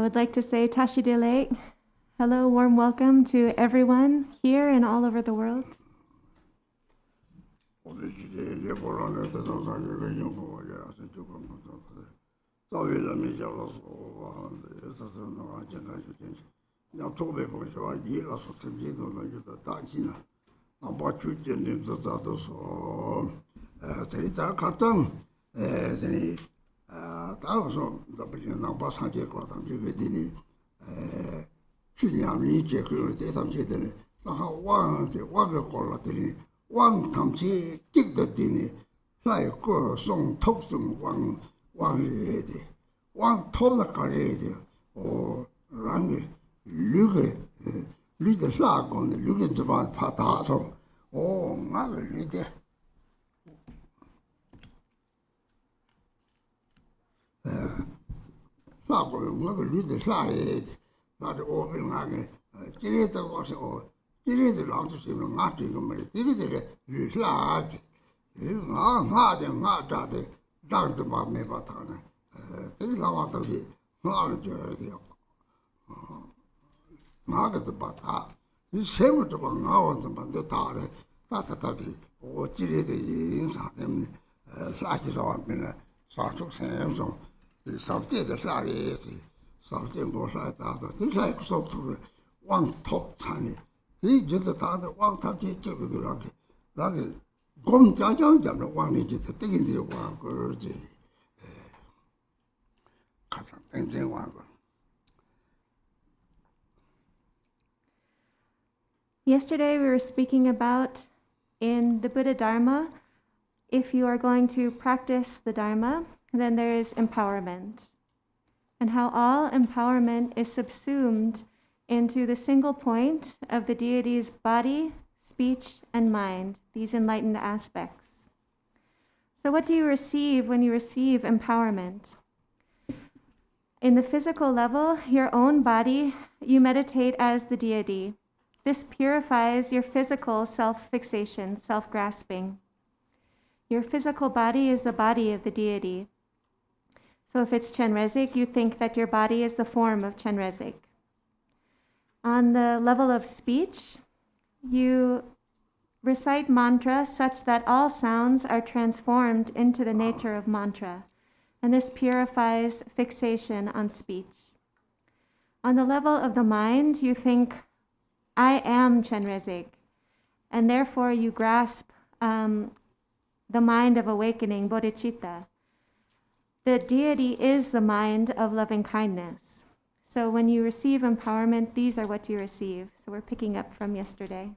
would like to say Tashi Dele. Hello, warm welcome to everyone here and all over the world. Yesterday we were speaking about in the Buddha Dharma, if you are going to practice the Dharma, then there is empowerment, and how all empowerment is subsumed into the single point of the deity's body, speech, and mind, these enlightened aspects. So what do you receive when you receive empowerment? In the physical level, your own body, you meditate as the deity. This purifies your physical self-fixation, self-grasping. Your physical body is the body of the deity. So if it's Chenrezig, you think that your body is the form of Chenrezig. On the level of speech, you recite mantra such that all sounds are transformed into the nature of mantra, and this purifies fixation on speech. On the level of the mind, you think, I am Chenrezig, and therefore you grasp the mind of awakening, bodhicitta. The deity is the mind of loving kindness. So when you receive empowerment, these are what you receive. So we're picking up from yesterday.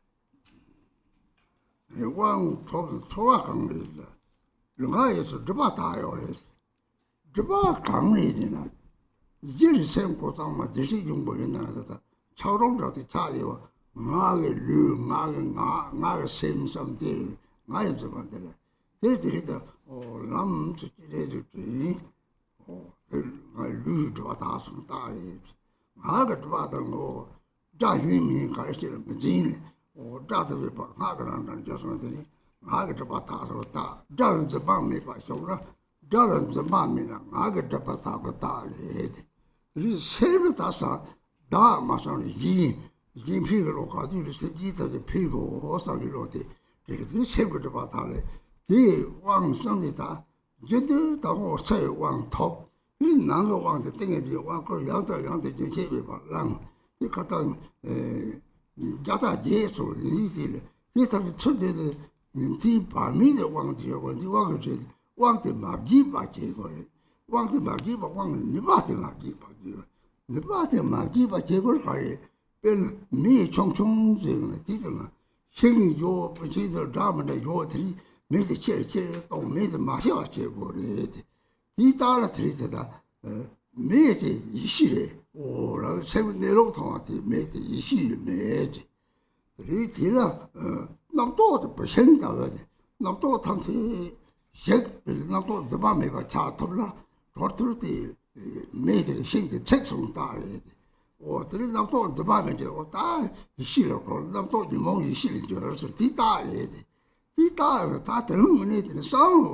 Tita, Tata, Luminate, some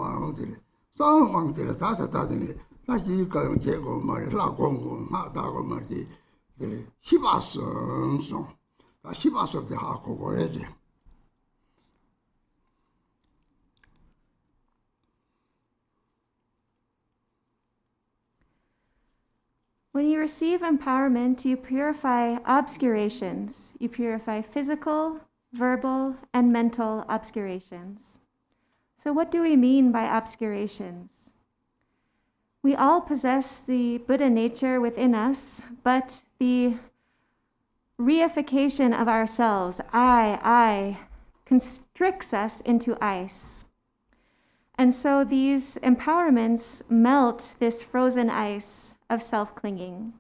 one did a Tata Tatani, like you can take on my Lagongo, Matago Marti, the Shivas song, the Shivas of the Hako already. When you receive empowerment, you purify obscurations. You purify physical, verbal, and mental obscurations. So what do we mean by obscurations? We all possess the Buddha nature within us, but the reification of ourselves, I, constricts us into ice. And so these empowerments melt this frozen ice of self-clinging.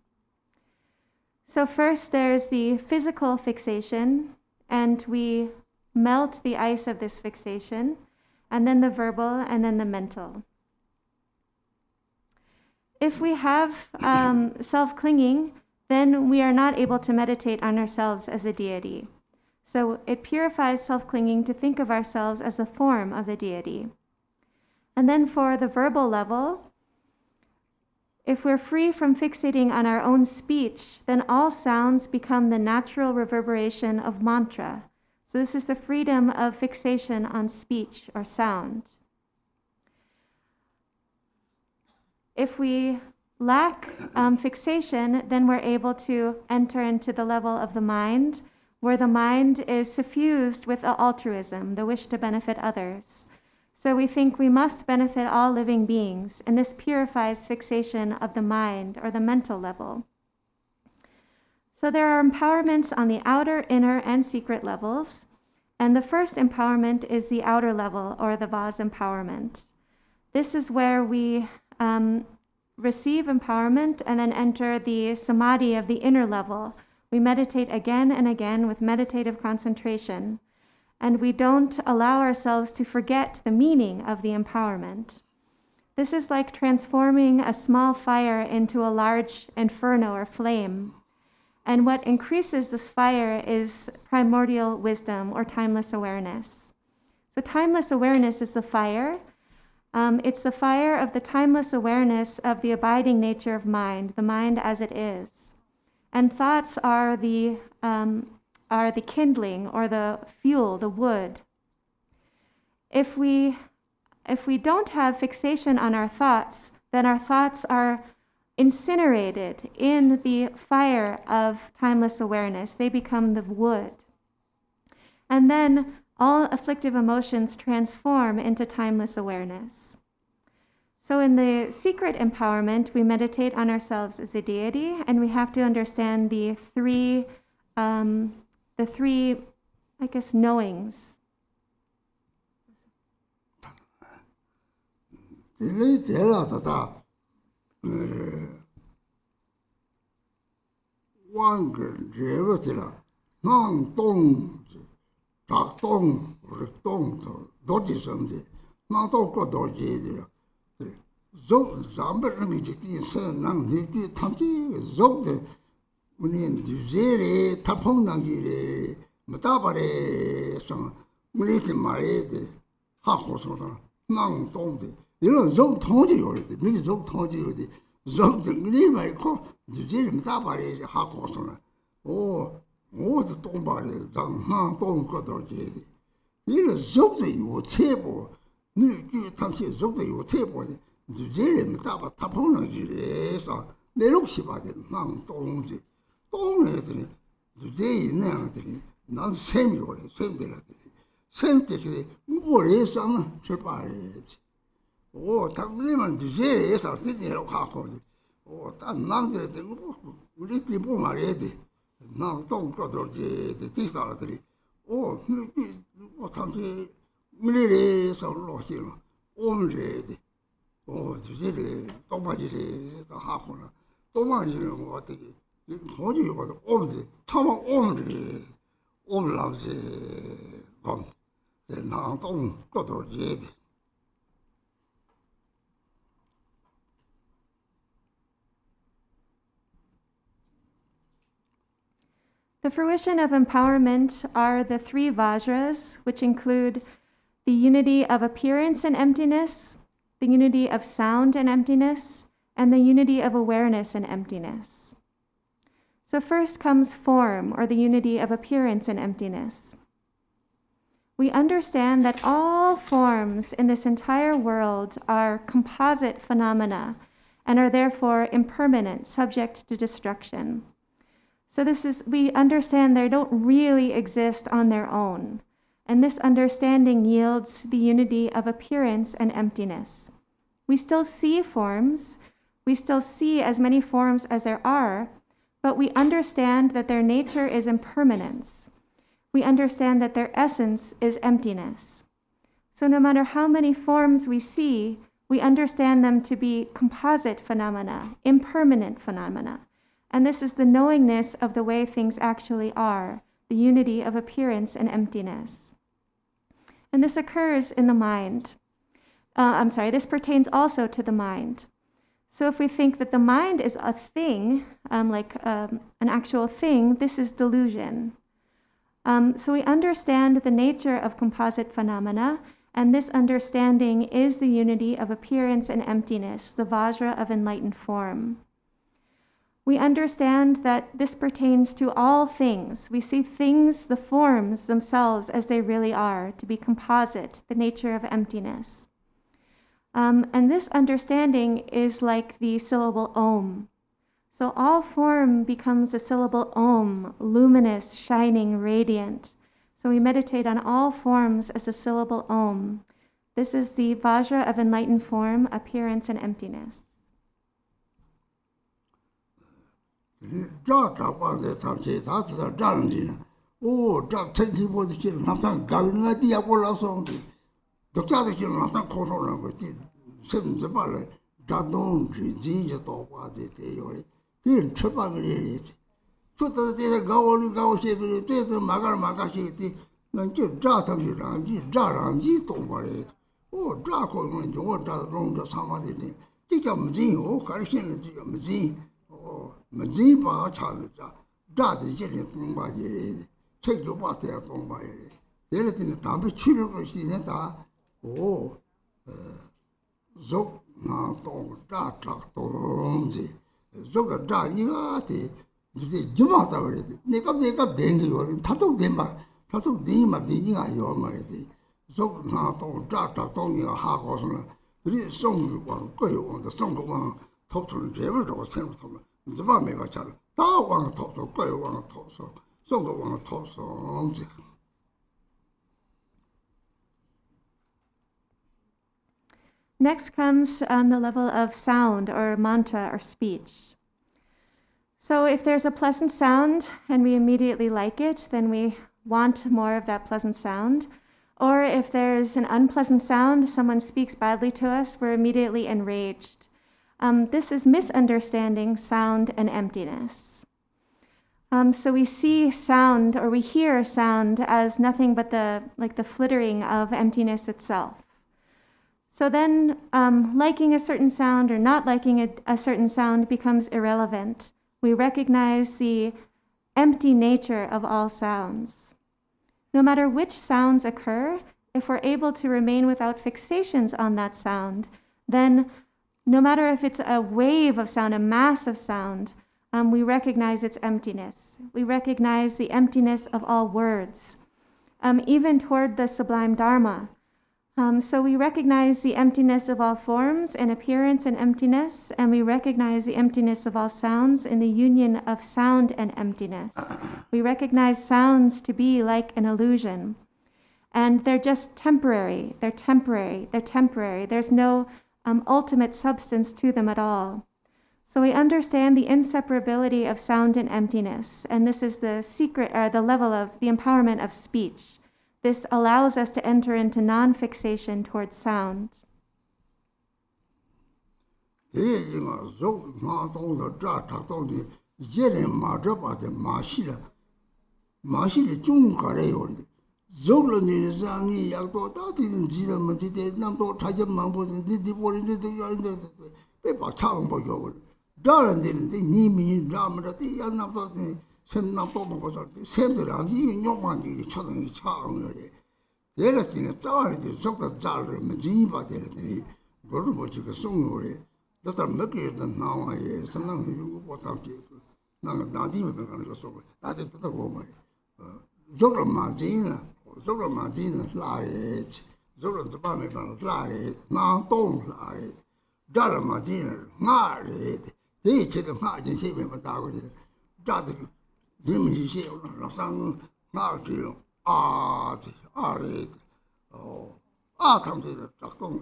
So first there's the physical fixation, and we melt the ice of this fixation, and then the verbal, and then the mental. If we have self-clinging, then we are not able to meditate on ourselves as a deity. So it purifies self-clinging to think of ourselves as a form of the deity. And then for the verbal level, if we're free from fixating on our own speech, then all sounds become the natural reverberation of mantra. So this is the freedom of fixation on speech or sound. If we lack fixation, then we're able to enter into the level of the mind, where the mind is suffused with altruism, the wish to benefit others. So we think we must benefit all living beings, and this purifies fixation of the mind or the mental level. So there are empowerments on the outer, inner, and secret levels. And the first empowerment is the outer level, or the vase empowerment. This is where we receive empowerment and then enter the samadhi of the inner level. We meditate again and again with meditative concentration. And we don't allow ourselves to forget the meaning of the empowerment. This is like transforming a small fire into a large inferno or flame. And what increases this fire is primordial wisdom or timeless awareness. So timeless awareness is the fire. It's the fire of the timeless awareness of the abiding nature of mind, the mind as it is. And thoughts are the kindling or the fuel, the wood. If we don't have fixation on our thoughts, then our thoughts are incinerated in the fire of timeless awareness. They become the wood. And then all afflictive emotions transform into timeless awareness. So in the secret empowerment, we meditate on ourselves as a deity, and we have to understand the three, I guess, knowings. The fruition of empowerment are the three vajras, which include the unity of appearance and emptiness, the unity of sound and emptiness, and the unity of awareness and emptiness. So first comes form, or the unity of appearance and emptiness. We understand that all forms in this entire world are composite phenomena and are therefore impermanent, subject to destruction. So we understand they don't really exist on their own. And this understanding yields the unity of appearance and emptiness. We still see forms, we still see as many forms as there are, but we understand that their nature is impermanence. We understand that their essence is emptiness. So no matter how many forms we see, we understand them to be composite phenomena, impermanent phenomena. And this is the knowingness of the way things actually are, the unity of appearance and emptiness. And this occurs in the mind. This pertains also to the mind. So if we think that the mind is a thing, an actual thing, this is delusion. So we understand the nature of composite phenomena, and this understanding is the unity of appearance and emptiness, the Vajra of enlightened form. We understand that this pertains to all things. We see things, the forms themselves, as they really are, to be composite, the nature of emptiness. And this understanding is like the syllable Om. So all form becomes a syllable Om, luminous, shining, radiant. So we meditate on all forms as a syllable Om. This is the Vajra of enlightened form, appearance, and emptiness. Next comes the level of sound or mantra or speech. So if there's a pleasant sound and we immediately like it, then we want more of that pleasant sound. Or if there's an unpleasant sound, someone speaks badly to us, we're immediately enraged. This is misunderstanding sound and emptiness. So we see sound, or we hear sound, as nothing but the flittering of emptiness itself. So then liking a certain sound or not liking a certain sound becomes irrelevant. We recognize the empty nature of all sounds. No matter which sounds occur, if we're able to remain without fixations on that sound, then no matter if it's a wave of sound, a mass of sound, we recognize its emptiness. We recognize the emptiness of all words, even toward the sublime Dharma. So we recognize the emptiness of all forms and appearance and emptiness, and we recognize the emptiness of all sounds in the union of sound and emptiness. We recognize sounds to be like an illusion, and they're just temporary. They're temporary. They're temporary. There's no ultimate substance to them at all. So we understand the inseparability of sound and emptiness, and this is the secret, or the level of the empowerment of speech. This allows us to enter into non-fixation towards sound. 대략적인 짜와리들 속도 짜를 진이바 되더니 그걸 뭐 지금 송노래 다들 몇 개는 나와요. 상당히 이거 보답지. 나는 나디면 가는 거 속. 나한테 듣고 뭐. 저걸 마디나 라에. 저걸 좀 밤에 봐 라에. 나동 라에. 자라 마디나 나래. 대체도 마진 세면 다고지. 자도 재미지 라상 나지요. 아래. 탐지도 작동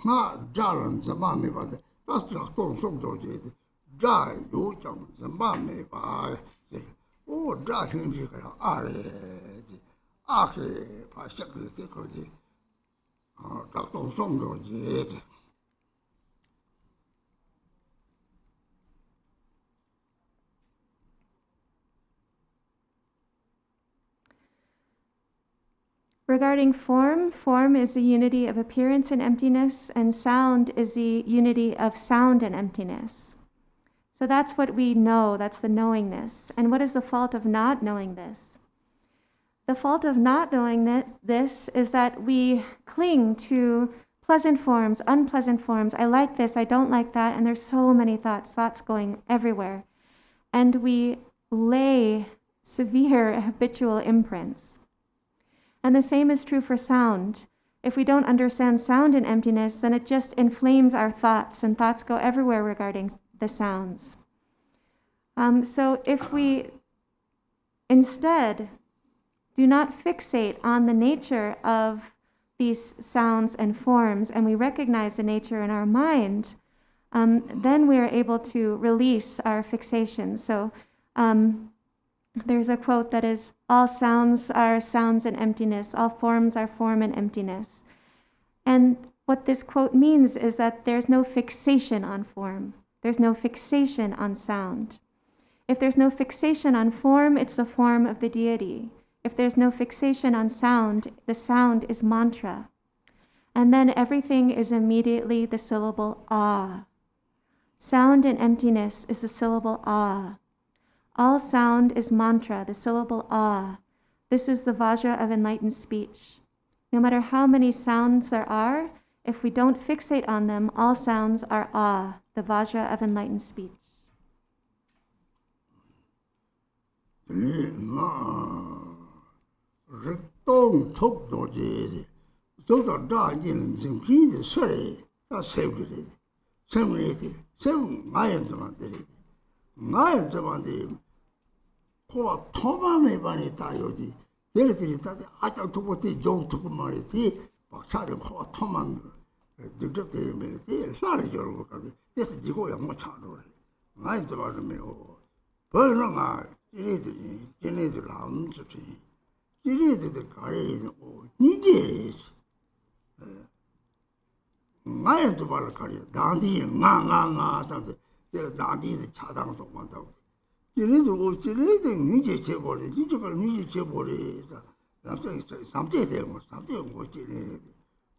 나 자는 잠만에 봐도 다 작동 속도지. 자 요정 잠만에 봐. 오 자신지가 아래. 아게 파식을 되거지. 작동 속도지. Regarding form, form is the unity of appearance and emptiness, and sound is the unity of sound and emptiness. So that's what we know, that's the knowingness. And what is the fault of not knowing this? The fault of not knowing this is that we cling to pleasant forms, unpleasant forms. I like this, I don't like that, and there's so many thoughts going everywhere. And we lay severe habitual imprints. And the same is true for sound. If we don't understand sound and emptiness, then it just inflames our thoughts, and thoughts go everywhere regarding the sounds. So if we instead do not fixate on the nature of these sounds and forms, and we recognize the nature in our mind, then we are able to release our fixation. So there's a quote that is, all sounds are sounds and emptiness, all forms are form and emptiness. And what this quote means is that there's no fixation on form. There's no fixation on sound. If there's no fixation on form, it's the form of the deity. If there's no fixation on sound, the sound is mantra. And then everything is immediately the syllable ah. Sound and emptiness is the syllable ah. All sound is mantra, the syllable ah. This is the vajra of enlightened speech. No matter how many sounds there are, if we don't fixate on them, all sounds are ah, the vajra of enlightened speech. 코 토마메 바니 따요지 얘네들이 다 아까 두고티 좀 두고 말이지 막 차는 코 토만 득득대 메르지 살이 저러고 가지 그래서 지고야 뭐 차로 많이 들어가면 벌는가 얘네들 안 좋지 얘네들 가리는 니게 많이 들어갈 거야 나한테 나나나 사람들 제가 나한테 차당도 만다고 지네들 이제 제보래 이제가 이제 제보래 삼대 되고 지네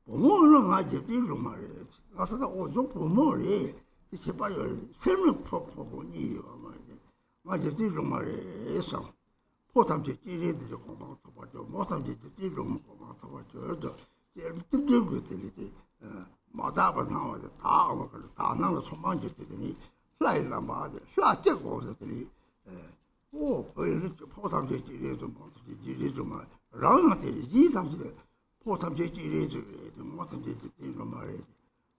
뭐는 아직 뒤로 말해 가서다 오죽 뭐래 제발 설명 propo고니요 말이야 아직 뒤로 말해서 포탐제 지네들 공부 더 못함제 뒤로 공부 더 봐줘 뜻대로 되지 마다바 나와서 다 먹을 다 나는 손만지 되더니 라이라 마데 라째고 되더니 포탐제 지뢰도 못하지 지뢰도 말 라운한테 이삼제 포탐제 지뢰도 못하지 지뢰도 말이지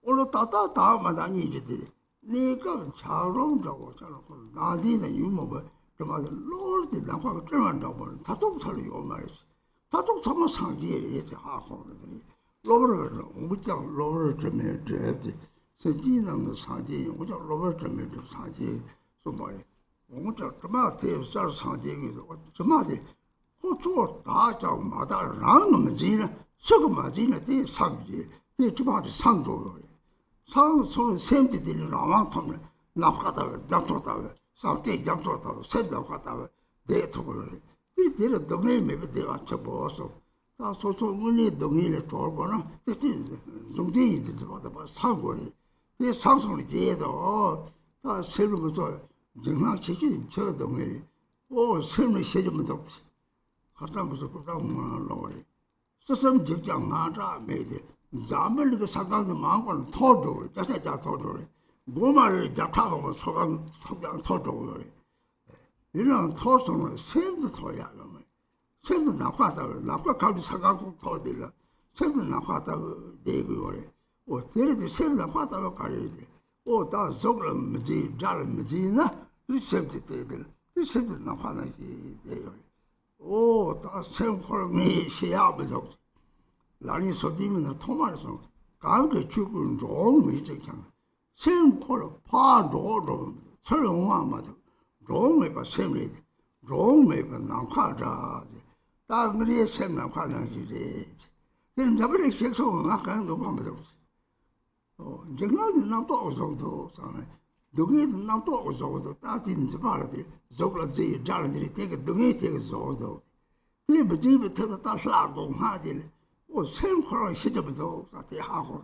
오늘 다마다니 이제 네가 잘롱다고 잘고 나디는 유모가 정말 로르디 나하고 들만다고 다속 살이고 말이지 다속 참아 상기에 이제 하고 그러더니 로버를 우장 로버를 좀 해야지 세기는 사지 우장 로버를 좀 해도 사지 좀 말이 우장 정말 대살 사지기도 정말이 호초 다자 마다 라는 지는 저거마지는 대 상지 대 주마지 상도 상소 샘디들이 라만 통에 나가다 잡도다 상대 잡도다 샘도 가다 대토를 이들 동네에 매대가 쳐보소 다 소소문이 동네를 돌거나 뜻이 좀대이 들어가다 봐 상고리 이 상송이 돼도 다 세르면서 정말 체질이 저 동네 오 세르면 세르면 더 갔다 무슨 갔다 뭐라고 Some Jang Nata made it. Zamel the Sagan the Mangon Toto, just a Toto. Gomar Jatava was Sogan Toto. You know, Torson same the Toya. Send the Nakata, Naka Sagan Todilla, send the Nakata Devi, or Terry the same Nakata Caridi, or that's Zogla Magi, Jalan Medina, received the received the Nakana. Oh, that's same for me, she absorbed. Lani Sodim and Thomas, Ganka Chukun, wrong music. Same for a part or certain one mother, wrong with a same wrong with a Nakada. That's really same Nakana. Then the very six of Nakan of Mamados. Oh, Jagna did not talk of those. The way the not talk was over that in the party, Zogla J. Jardy take a donating Zodo. They believe it to the Tashlag on Hardin. Oh, same color shit of those at the hour.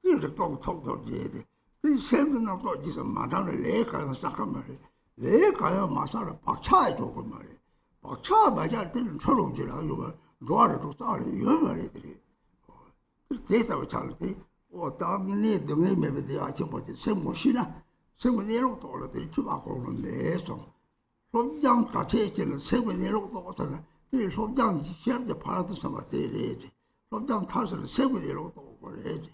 Here's the dog talk of Jade. They same the not talk is a Madame Lake and Sacramary. Lake I am Masara Pachai to Mary. Pacha by that didn't trouble you, daughter to start humor. The taste of charity, or dominate the name of the archibald, the same machine. Same with the old daughter, the tobacco on the Esom. From young Cartesian, same with the old daughter, there is from young share the part of some of the age. From young Tarzan, same with the old daughter.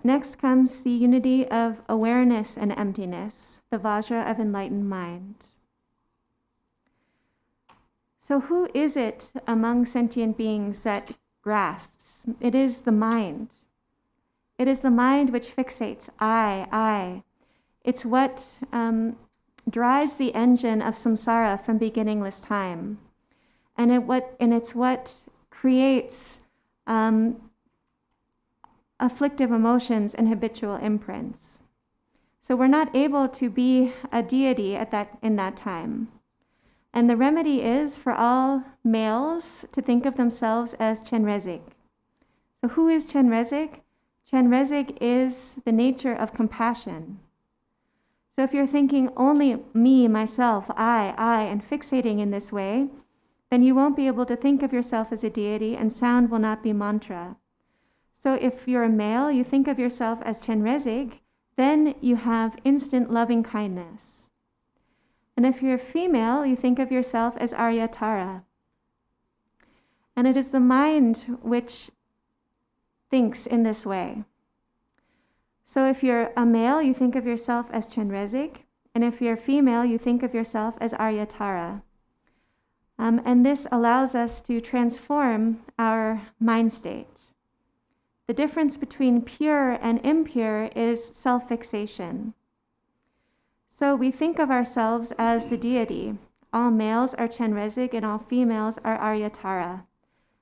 Next comes the unity of awareness and emptiness, the Vajra of enlightened mind. So who is it among sentient beings that grasps? It is the mind. It is the mind which fixates, I. It's what drives the engine of samsara from beginningless time. And it's what creates afflictive emotions and habitual imprints. So we're not able to be a deity in that time. And the remedy is for all males to think of themselves as Chenrezig. So who is Chenrezig? Chenrezig is the nature of compassion. So if you're thinking only me, myself, I, and fixating in this way, then you won't be able to think of yourself as a deity and sound will not be mantra. So if you're a male, you think of yourself as Chenrezig, then you have instant loving kindness. And if you're a female, you think of yourself as Aryatara. And it is the mind which thinks in this way. So if you're a male, you think of yourself as Chenrezig. And if you're a female, you think of yourself as Aryatara. And this allows us to transform our mind state. The difference between pure and impure is self-fixation. So we think of ourselves as the deity. All males are Chenrezig and all females are Aryatara.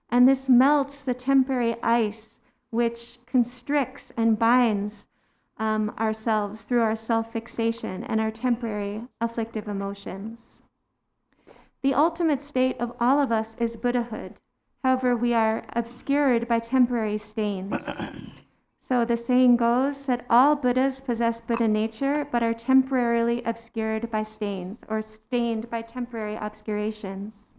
And this melts the temporary ice which constricts and binds ourselves through our self-fixation and our temporary afflictive emotions. The ultimate state of all of us is Buddhahood. However, we are obscured by temporary stains. So the saying goes that all Buddhas possess Buddha nature, but are temporarily obscured by stains, or stained by temporary obscurations.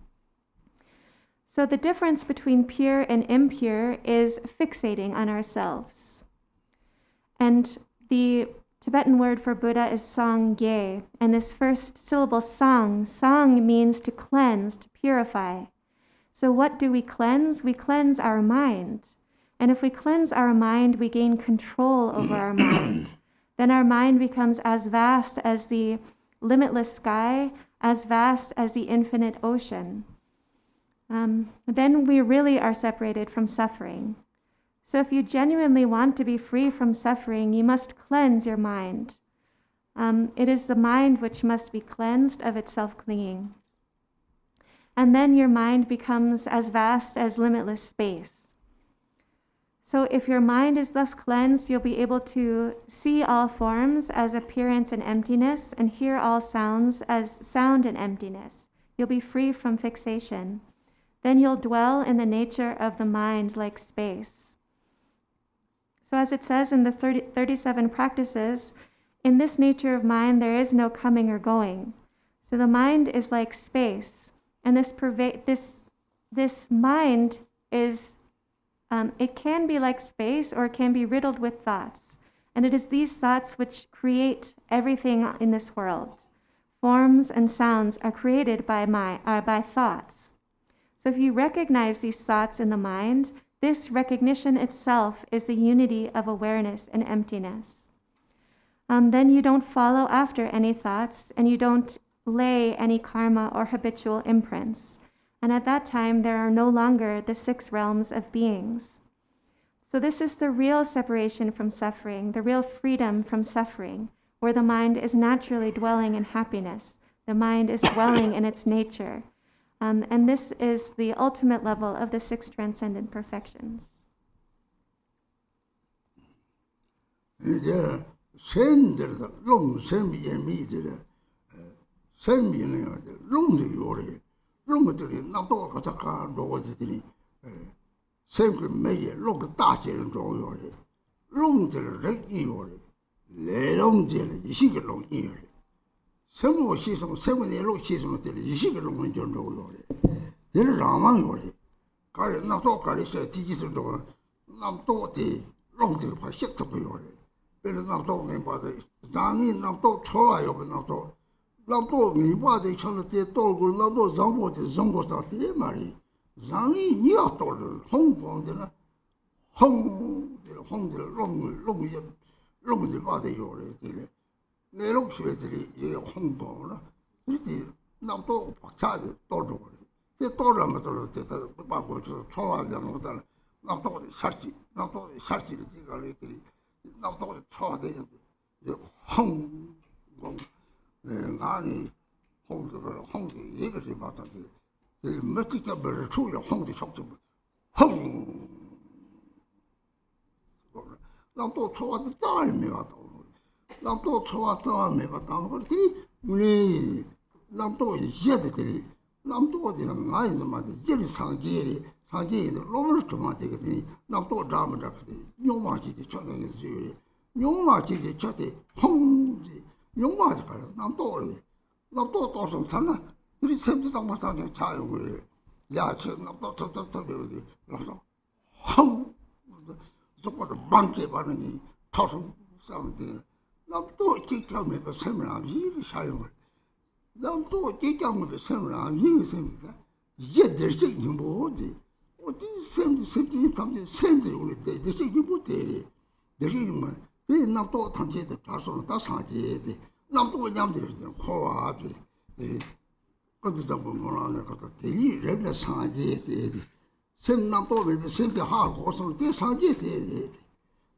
So the difference between pure and impure is fixating on ourselves. And the Tibetan word for Buddha is Sangye, and this first syllable sang means to cleanse, to purify. So what do we cleanse? We cleanse our mind. And if we cleanse our mind, we gain control over our mind. Then our mind becomes as vast as the limitless sky, as vast as the infinite ocean. Then we really are separated from suffering. So if you genuinely want to be free from suffering, you must cleanse your mind. It is the mind which must be cleansed of its self-clinging. And then your mind becomes as vast as limitless space. So if your mind is thus cleansed, you'll be able to see all forms as appearance and emptiness, and hear all sounds as sound and emptiness. You'll be free from fixation. Then you'll dwell in the nature of the mind like space. So as it says in the 37 practices, in this nature of mind, there is no coming or going. So the mind is like space, and this mind is, it can be like space, or it can be riddled with thoughts. And it is these thoughts which create everything in this world. Forms and sounds are created by thoughts. So if you recognize these thoughts in the mind, this recognition itself is the unity of awareness and emptiness. Then you don't follow after any thoughts, and you don't lay any karma or habitual imprints. And at that time, there are no longer the 6 realms of beings. So this is the real separation from suffering, the real freedom from suffering, where the mind is naturally dwelling in happiness. The mind is dwelling in its nature. And this is the ultimate level of the 6 transcendent perfections. Semo system, 7 year old system, you see the long John Doe. Then Rama Yori. Carry not all carries a teacher's door, not totally long to the ship of Yori. Better not talking about the Dani, not to try of not to. Not told me what they shall take told, not those Zongo, the Zongos out there, Mary. Zani, near told home from dinner. Home, the home, the long the body Yori. 내 록수들이 이 홍보나 이렇게 남도 박차지 또도리 그 또라면 또 바고 저 초하는 거잖아 남도 샤치를 지가리들이 남도 초하되는 이 홍공 아니 홍도 얘기를 맞던데 이 멋지게 벌 추이로 홍도 속도 홍 남도 초하는 딸이 왔다 남도 초왔다 매봤다 그렇지 우리 남도 이제들이 남도 어디는 나이는 맞지 이제 상계의 로버를 좀 되거든요 남도 드라마다 용마지게 쳐내지 용마지게 쳐대 홍지 용마지가 남도 도성 찾나 우리 샘도 마찬가지 자유를 야채 남도 터터터지 그래서 홍 저거도 banque 반응이 터성 사운드 남도 직장에 세미나 이게 사용을 남도 직장에 세미나 이게 셈이다 이제 대식 뭐지 어디 셈이 담대 셈들이 오늘 대식이 못해 대식이면 이 남도 당시에도 다소 다 사지에 남도 냠들 코아지 그것도 뭐라는 것도 대이 레벨 사지에 셈 남도 왜 셈이 하고 서 사지에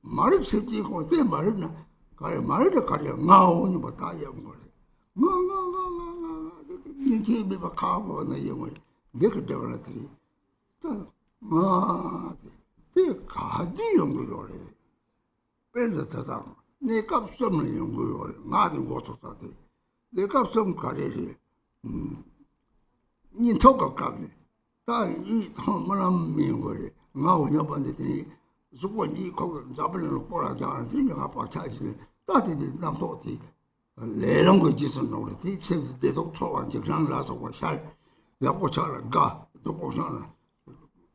말을 셈지고 때 말은 말을 가려 나오는 거 다야 뭐. 이게 뭐 가보는 영을 내가 되어라더니 그 가지 연구요래. 벨더다. 내가 없으면 연구요래. 나도 고쳤다대. 내가 없으면 가래리. 니 토가 가네. 다이 통만 미고래. 나오냐 반대더니 수고니 거기 잡으려고 보라지 않은 드리가 박차지. 다들 남도티 내는 거 짓은 노래 뒤에서 대도 초반지 그냥 나서 살 야고 잘가 도보잖아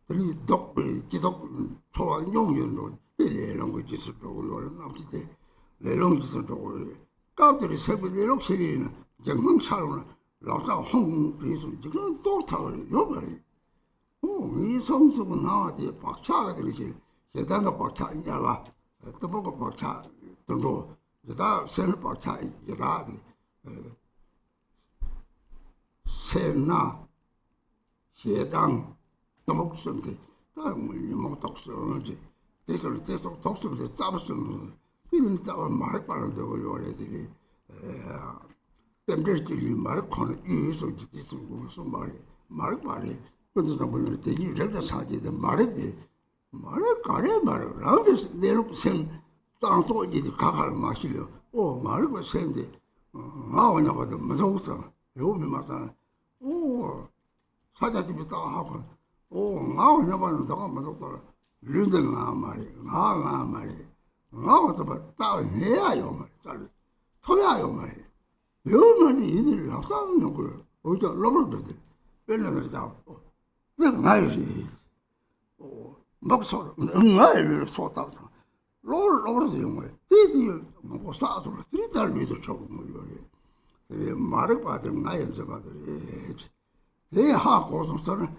들이 독이 기독 초반 용연로 내는 거 짓은 노래 남지대 내는 짓은 노래 까들이 세부대로 실리는 정말 살으나 라사 홍 그래서 지금 또 타버려 요말이 이 성수가 나와지 박차가 되지 세단가 박차냐라 또 보고 박차 또 여다 세는 박차 여다디 세나 세당 도목선데 다음을 목독선지 대설 독선데 잡았으면 이는 잡아 말을 빠는데 요래들이 템들이 말을 거는 이유서 짓는 거서 말이 그래서 저번에 대니 레가 사지데 말을 가래 말을 라면서 내놓고 셈 땅도 이제 가갈 마시려 말을 그 셈데 나오냐 봐도 무서웠어 요미 맞아 사자집에 딱 하고 나오냐 봐도 너가 무섭더라 류등아 말이 나가 말이 나와서 딱 해야요 말이 잘 토야요 말이에요. 여만이 이들이 합사하는 거예요. 어디서 로봇들 뺄려들 잡고 내가 나야지. 막 쏟아, 나야 쏟아. 로봇이 영어에 뒤에 뭐 싸서 뒤달 위도 저거 뭐요. 말을 받을 나야지 받을. 내 하고 something.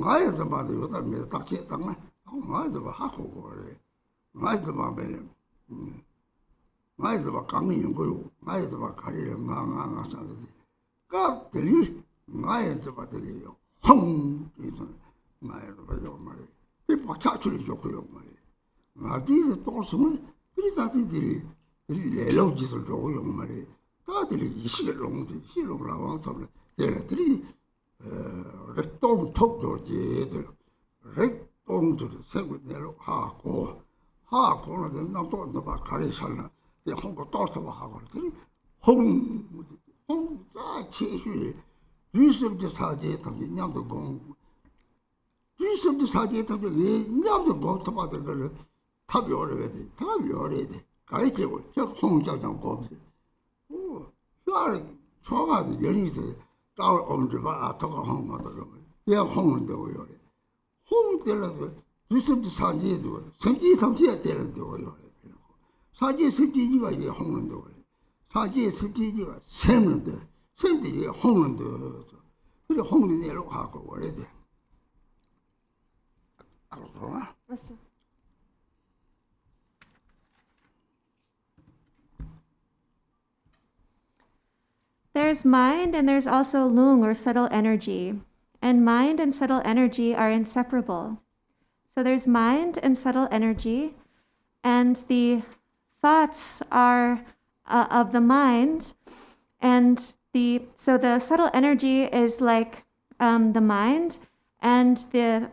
나야지 받을 거다. 딱지 딱나. 나야지 하고 그래. 나야지 받으면 나야지 강이 거요. 나야지 가리를 나가 사는데. 갑들이 나야지 받으리요. 홍 이거 나야지 받요 말이야. 이 박차출이 좋고요 말이야. 나디에 또 숨을 들이다들이 레로지를 좋고요 말이야. 다들이 이시롱지 시롱라고 하면 얘네들이 렉동 톡도지들 렉동들이 생각내로 하고는 남도 너바 가리살나 이 홍고 또서 하고 들이 홍자 치슈리 유습지 사제 탐지 냠도 공 유습지 사제 탐지 왜 냠도 공 토마들 거를 답이 어려야 돼. 답이 어려야 돼. 가르치고 저 홍자장 공지 나를 좋아가지고 연이서 따로 엄지가 아토가 홍마다 그러면 내가 홍은다고 요래 홍 때려서 유습도 사지에도 섬지에 때린다고 요래 사지에 섬지가 이게 홍는다고 그래 사지에 섬지가 샘는다 샘도 이게 홍는다 그래 홍는 내로 하고 그래야 돼 알았어? 맞어. There's mind and there's also lung or subtle energy. And mind and subtle energy are inseparable. So there's mind and subtle energy, and the thoughts are of the mind, and so the subtle energy is like the mind, and the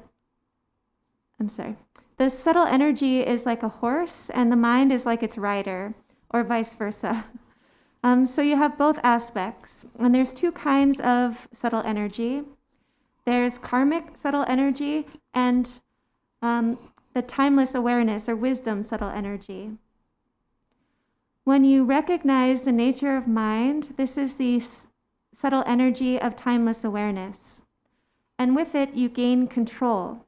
subtle energy is like a horse, and the mind is like its rider, or vice versa. So you have both aspects, and there's two kinds of subtle energy. There's karmic subtle energy and the timeless awareness or wisdom subtle energy. When you recognize the nature of mind, this is the subtle energy of timeless awareness. And with it, you gain control.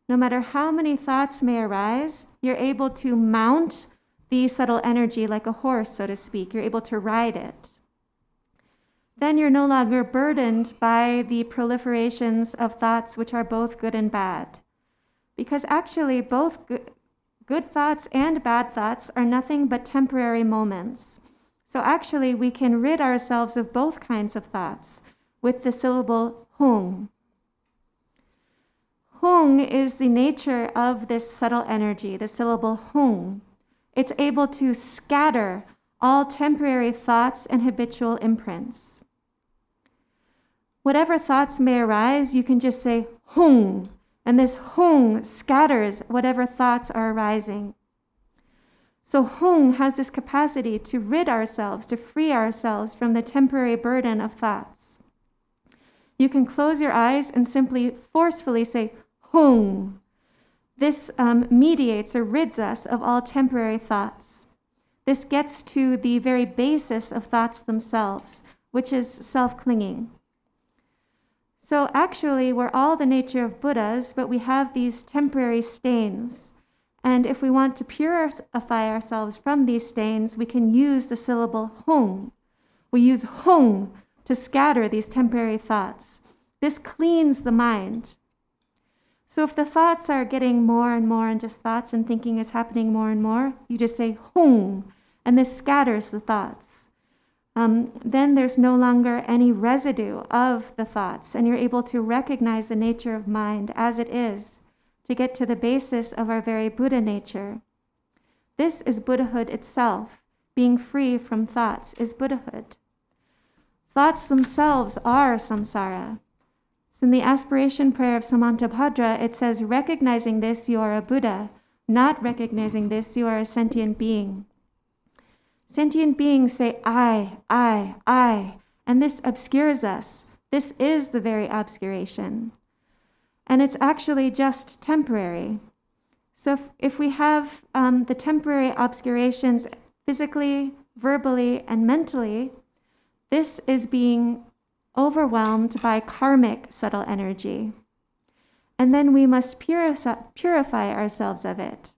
No matter how many thoughts may arise, you're able to mount the subtle energy like a horse, so to speak. You're able to ride it. Then you're no longer burdened by the proliferations of thoughts which are both good and bad. Because actually both good thoughts and bad thoughts are nothing but temporary moments. So actually we can rid ourselves of both kinds of thoughts with the syllable hung. Hung is the nature of this subtle energy, the syllable hung. It's able to scatter all temporary thoughts and habitual imprints. Whatever thoughts may arise, you can just say hung, and this hung scatters whatever thoughts are arising. So hung has this capacity to rid ourselves, to free ourselves from the temporary burden of thoughts. You can close your eyes and simply forcefully say hung. This mediates or rids us of all temporary thoughts. This gets to the very basis of thoughts themselves, which is self-clinging. So actually, we're all the nature of Buddhas, but we have these temporary stains. And if we want to purify ourselves from these stains, we can use the syllable hung. We use hung to scatter these temporary thoughts. This cleans the mind. So if the thoughts are getting more and more and just thoughts and thinking is happening more and more, you just say hung, and this scatters the thoughts. Then there's no longer any residue of the thoughts, and you're able to recognize the nature of mind as it is, to get to the basis of our very Buddha nature. This is Buddhahood itself. Being free from thoughts is Buddhahood. Thoughts themselves are samsara. In the aspiration prayer of Samantabhadra, it says, recognizing this, you are a Buddha. Not recognizing this, you are a sentient being. Sentient beings say, I, and this obscures us. This is the very obscuration. And it's actually just temporary. So if we have the temporary obscurations physically, verbally, and mentally, this is being overwhelmed by karmic subtle energy. And then we must purify ourselves of it.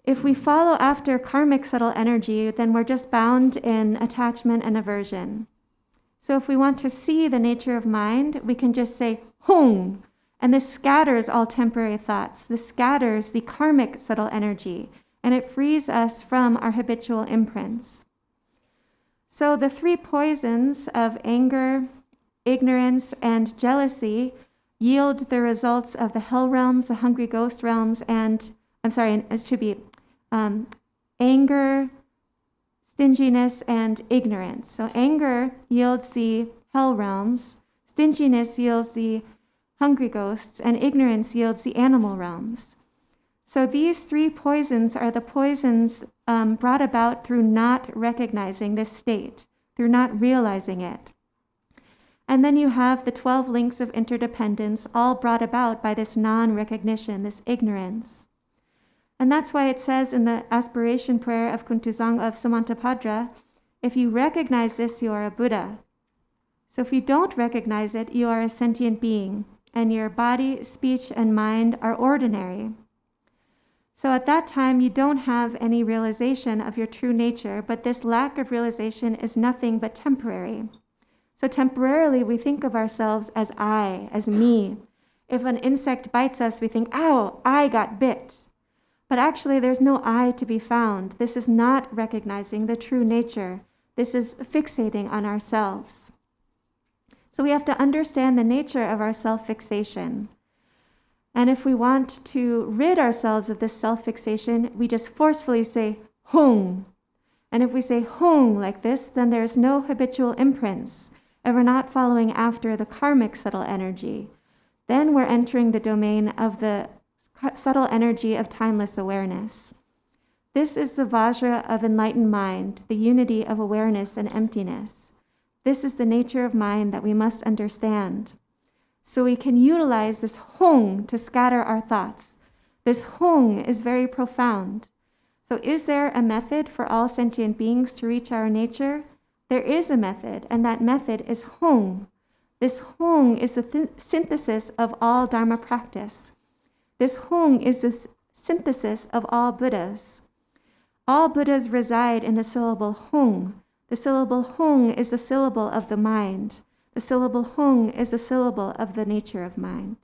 If we follow after karmic subtle energy, then we're just bound in attachment and aversion. So if we want to see the nature of mind, we can just say, Hong, and this scatters all temporary thoughts. This scatters the karmic subtle energy, and it frees us from our habitual imprints. So the three poisons of anger, ignorance, and jealousy yield the results of the hell realms, the hungry ghost realms, and, it should be anger, stinginess, and ignorance. So anger yields the hell realms, stinginess yields the hungry ghosts, and ignorance yields the animal realms. So these three poisons are the poisons brought about through not recognizing this state, through not realizing it. And then you have the 12 links of interdependence, all brought about by this non-recognition, this ignorance. And that's why it says in the aspiration prayer of Kuntuzang of Samantabhadra, if you recognize this, you are a Buddha. So if you don't recognize it, you are a sentient being, and your body, speech, and mind are ordinary. So at that time, you don't have any realization of your true nature, but this lack of realization is nothing but temporary. So temporarily, we think of ourselves as I, as me. If an insect bites us, we think, ow, I got bit. But actually, there's no I to be found. This is not recognizing the true nature. This is fixating on ourselves. So we have to understand the nature of our self-fixation. And if we want to rid ourselves of this self-fixation, we just forcefully say, Hong. And if we say Hong like this, then there's no habitual imprints, and we're not following after the karmic subtle energy. Then we're entering the domain of the subtle energy of timeless awareness. This is the Vajra of enlightened mind, the unity of awareness and emptiness. This is the nature of mind that we must understand. So we can utilize this Hong to scatter our thoughts. This Hong is very profound. So is there a method for all sentient beings to reach our nature? There is a method, and that method is Hong. This Hong is the synthesis of all Dharma practice. This Hong is the synthesis of all Buddhas. All Buddhas reside in the syllable Hong. The syllable Hong is the syllable of the mind. The syllable Hong is the syllable of the nature of mind.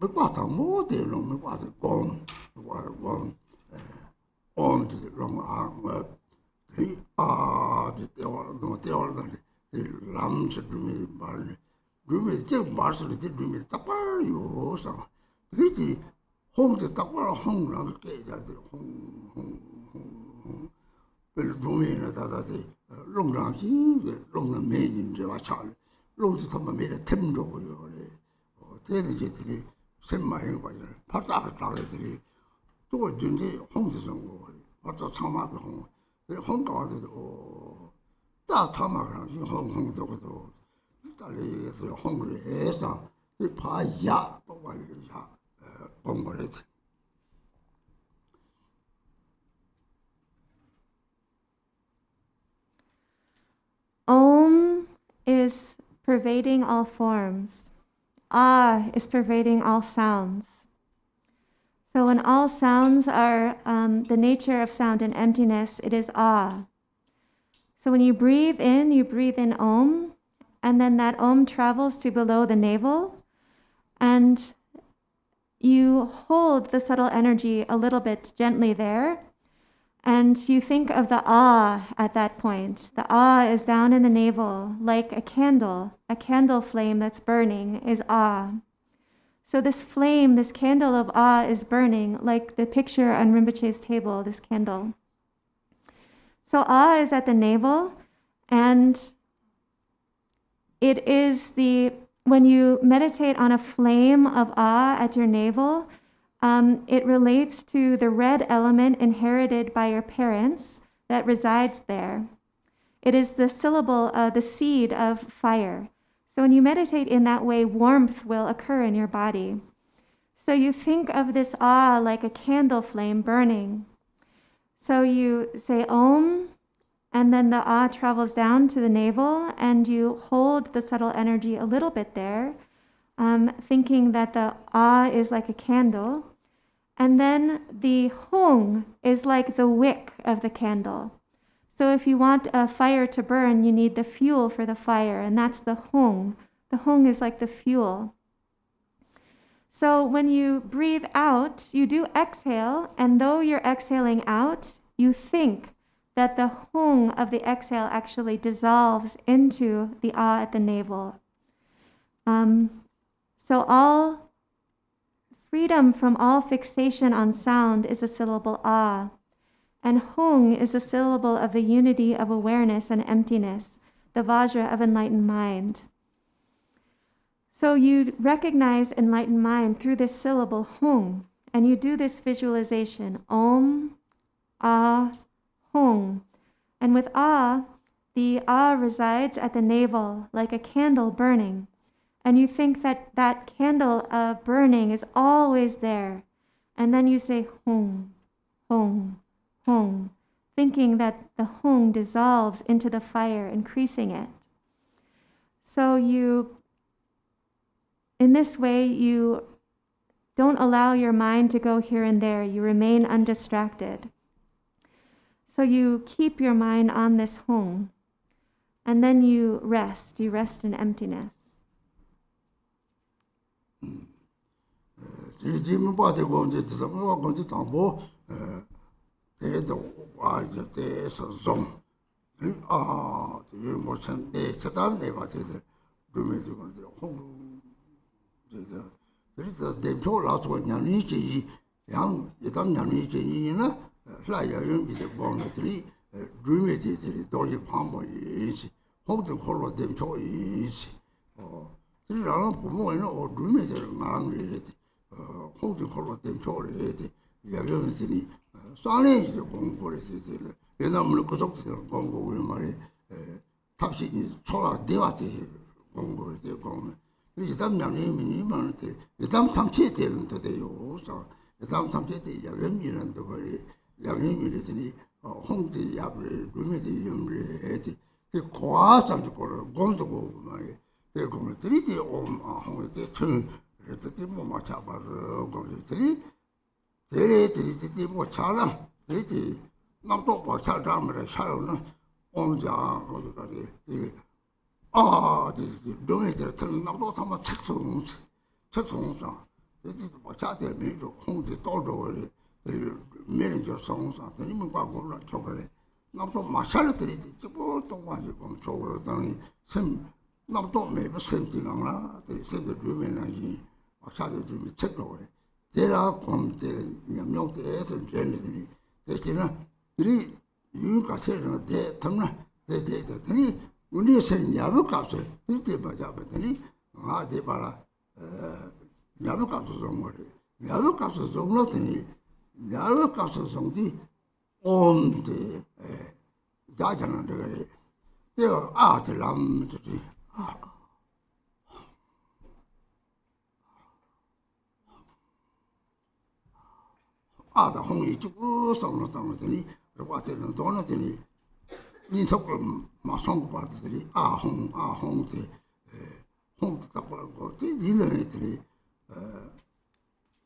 me quata mo de long me quata gong on the long arm the no the lambs do me barn do me the master the do me tapar yo sa the home the tapar home la ke ja the home pel do me na da the long rang ji the long na me in the wa cha long si thama me the tem do yo le te de je the sem mai ba pa ta ta le the to jun ji home se song go pa ta chama ko home the home ga de o ta chama ga ji home do ko do ta le the home re sa the pa ya to wa le ya gong go le Om is pervading all forms. Ah is pervading all sounds. So when all sounds are the nature of sound and emptiness, it is ah. So when you breathe in Om, and then that Om travels to below the navel, and you hold the subtle energy a little bit gently there, and you think of the ah at that point. The ah is down in the navel, like a candle flame that's burning is ah. So this flame, this candle of ah is burning, like the picture on Rinpoche's table, this candle. So ah is at the navel, and it is when you meditate on a flame of ah at your navel, it relates to the red element inherited by your parents that resides there. It is the syllable, the seed of fire. So when you meditate in that way, warmth will occur in your body. So you think of this ah like a candle flame burning. So you say Om, and then the ah travels down to the navel, and you hold the subtle energy a little bit there, thinking that the ah is like a candle. And then the hung is like the wick of the candle. So if you want a fire to burn, you need the fuel for the fire, and that's the hung. The hung is like the fuel. So when you breathe out, you do exhale, and though you're exhaling out, you think that the hung of the exhale actually dissolves into the ah at the navel. So all freedom from all fixation on sound is a syllable ah, and hung is a syllable of the unity of awareness and emptiness, the vajra of enlightened mind. So you recognize enlightened mind through this syllable hung, and you do this visualization, Om, ah, hung. And with ah, the ah resides at the navel like a candle burning. And you think that that candle burning is always there. And then you say hung, hung, hung, thinking that the hung dissolves into the fire, increasing it. So in this way, you don't allow your mind to go here and there. You remain undistracted. So you keep your mind on this hung, and then you rest in emptiness. This is what I tell me to hold the door, the manager songs, and the even go chocolate. Not to my charity, don't want you come chocolate, some not don't make the same thing on that. They said the dream energy, or shadow dream check away. There are come telling you not the earth and gently. They say, you can say that Tamna, they did the when you say Yabu capture, you did my job at any, I did bara. Yabu capture somebody. Yabu capture some nothing. Yabu capture something on the Garchen Rinpoche. They are art lam to see. The home is to go some of the water and donut. In some my song about the home, the home to the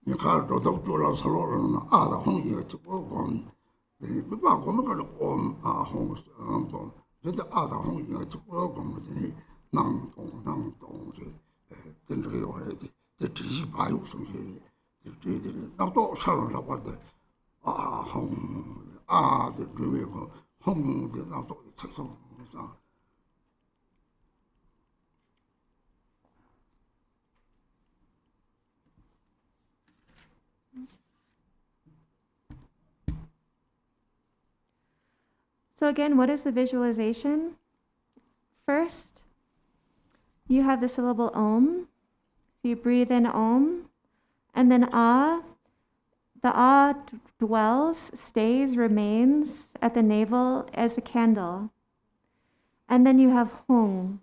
you can't do doctor of Salon, the home here to go on. The Baba home, our homes, the other home here to work on with the non, the tree by the not Sharon about the home, the dream home, the not So again, what is the visualization? First, you have the syllable Om. So you breathe in Om, and then Ah. The Ah dwells, stays, remains at the navel as a candle. And then you have Hung.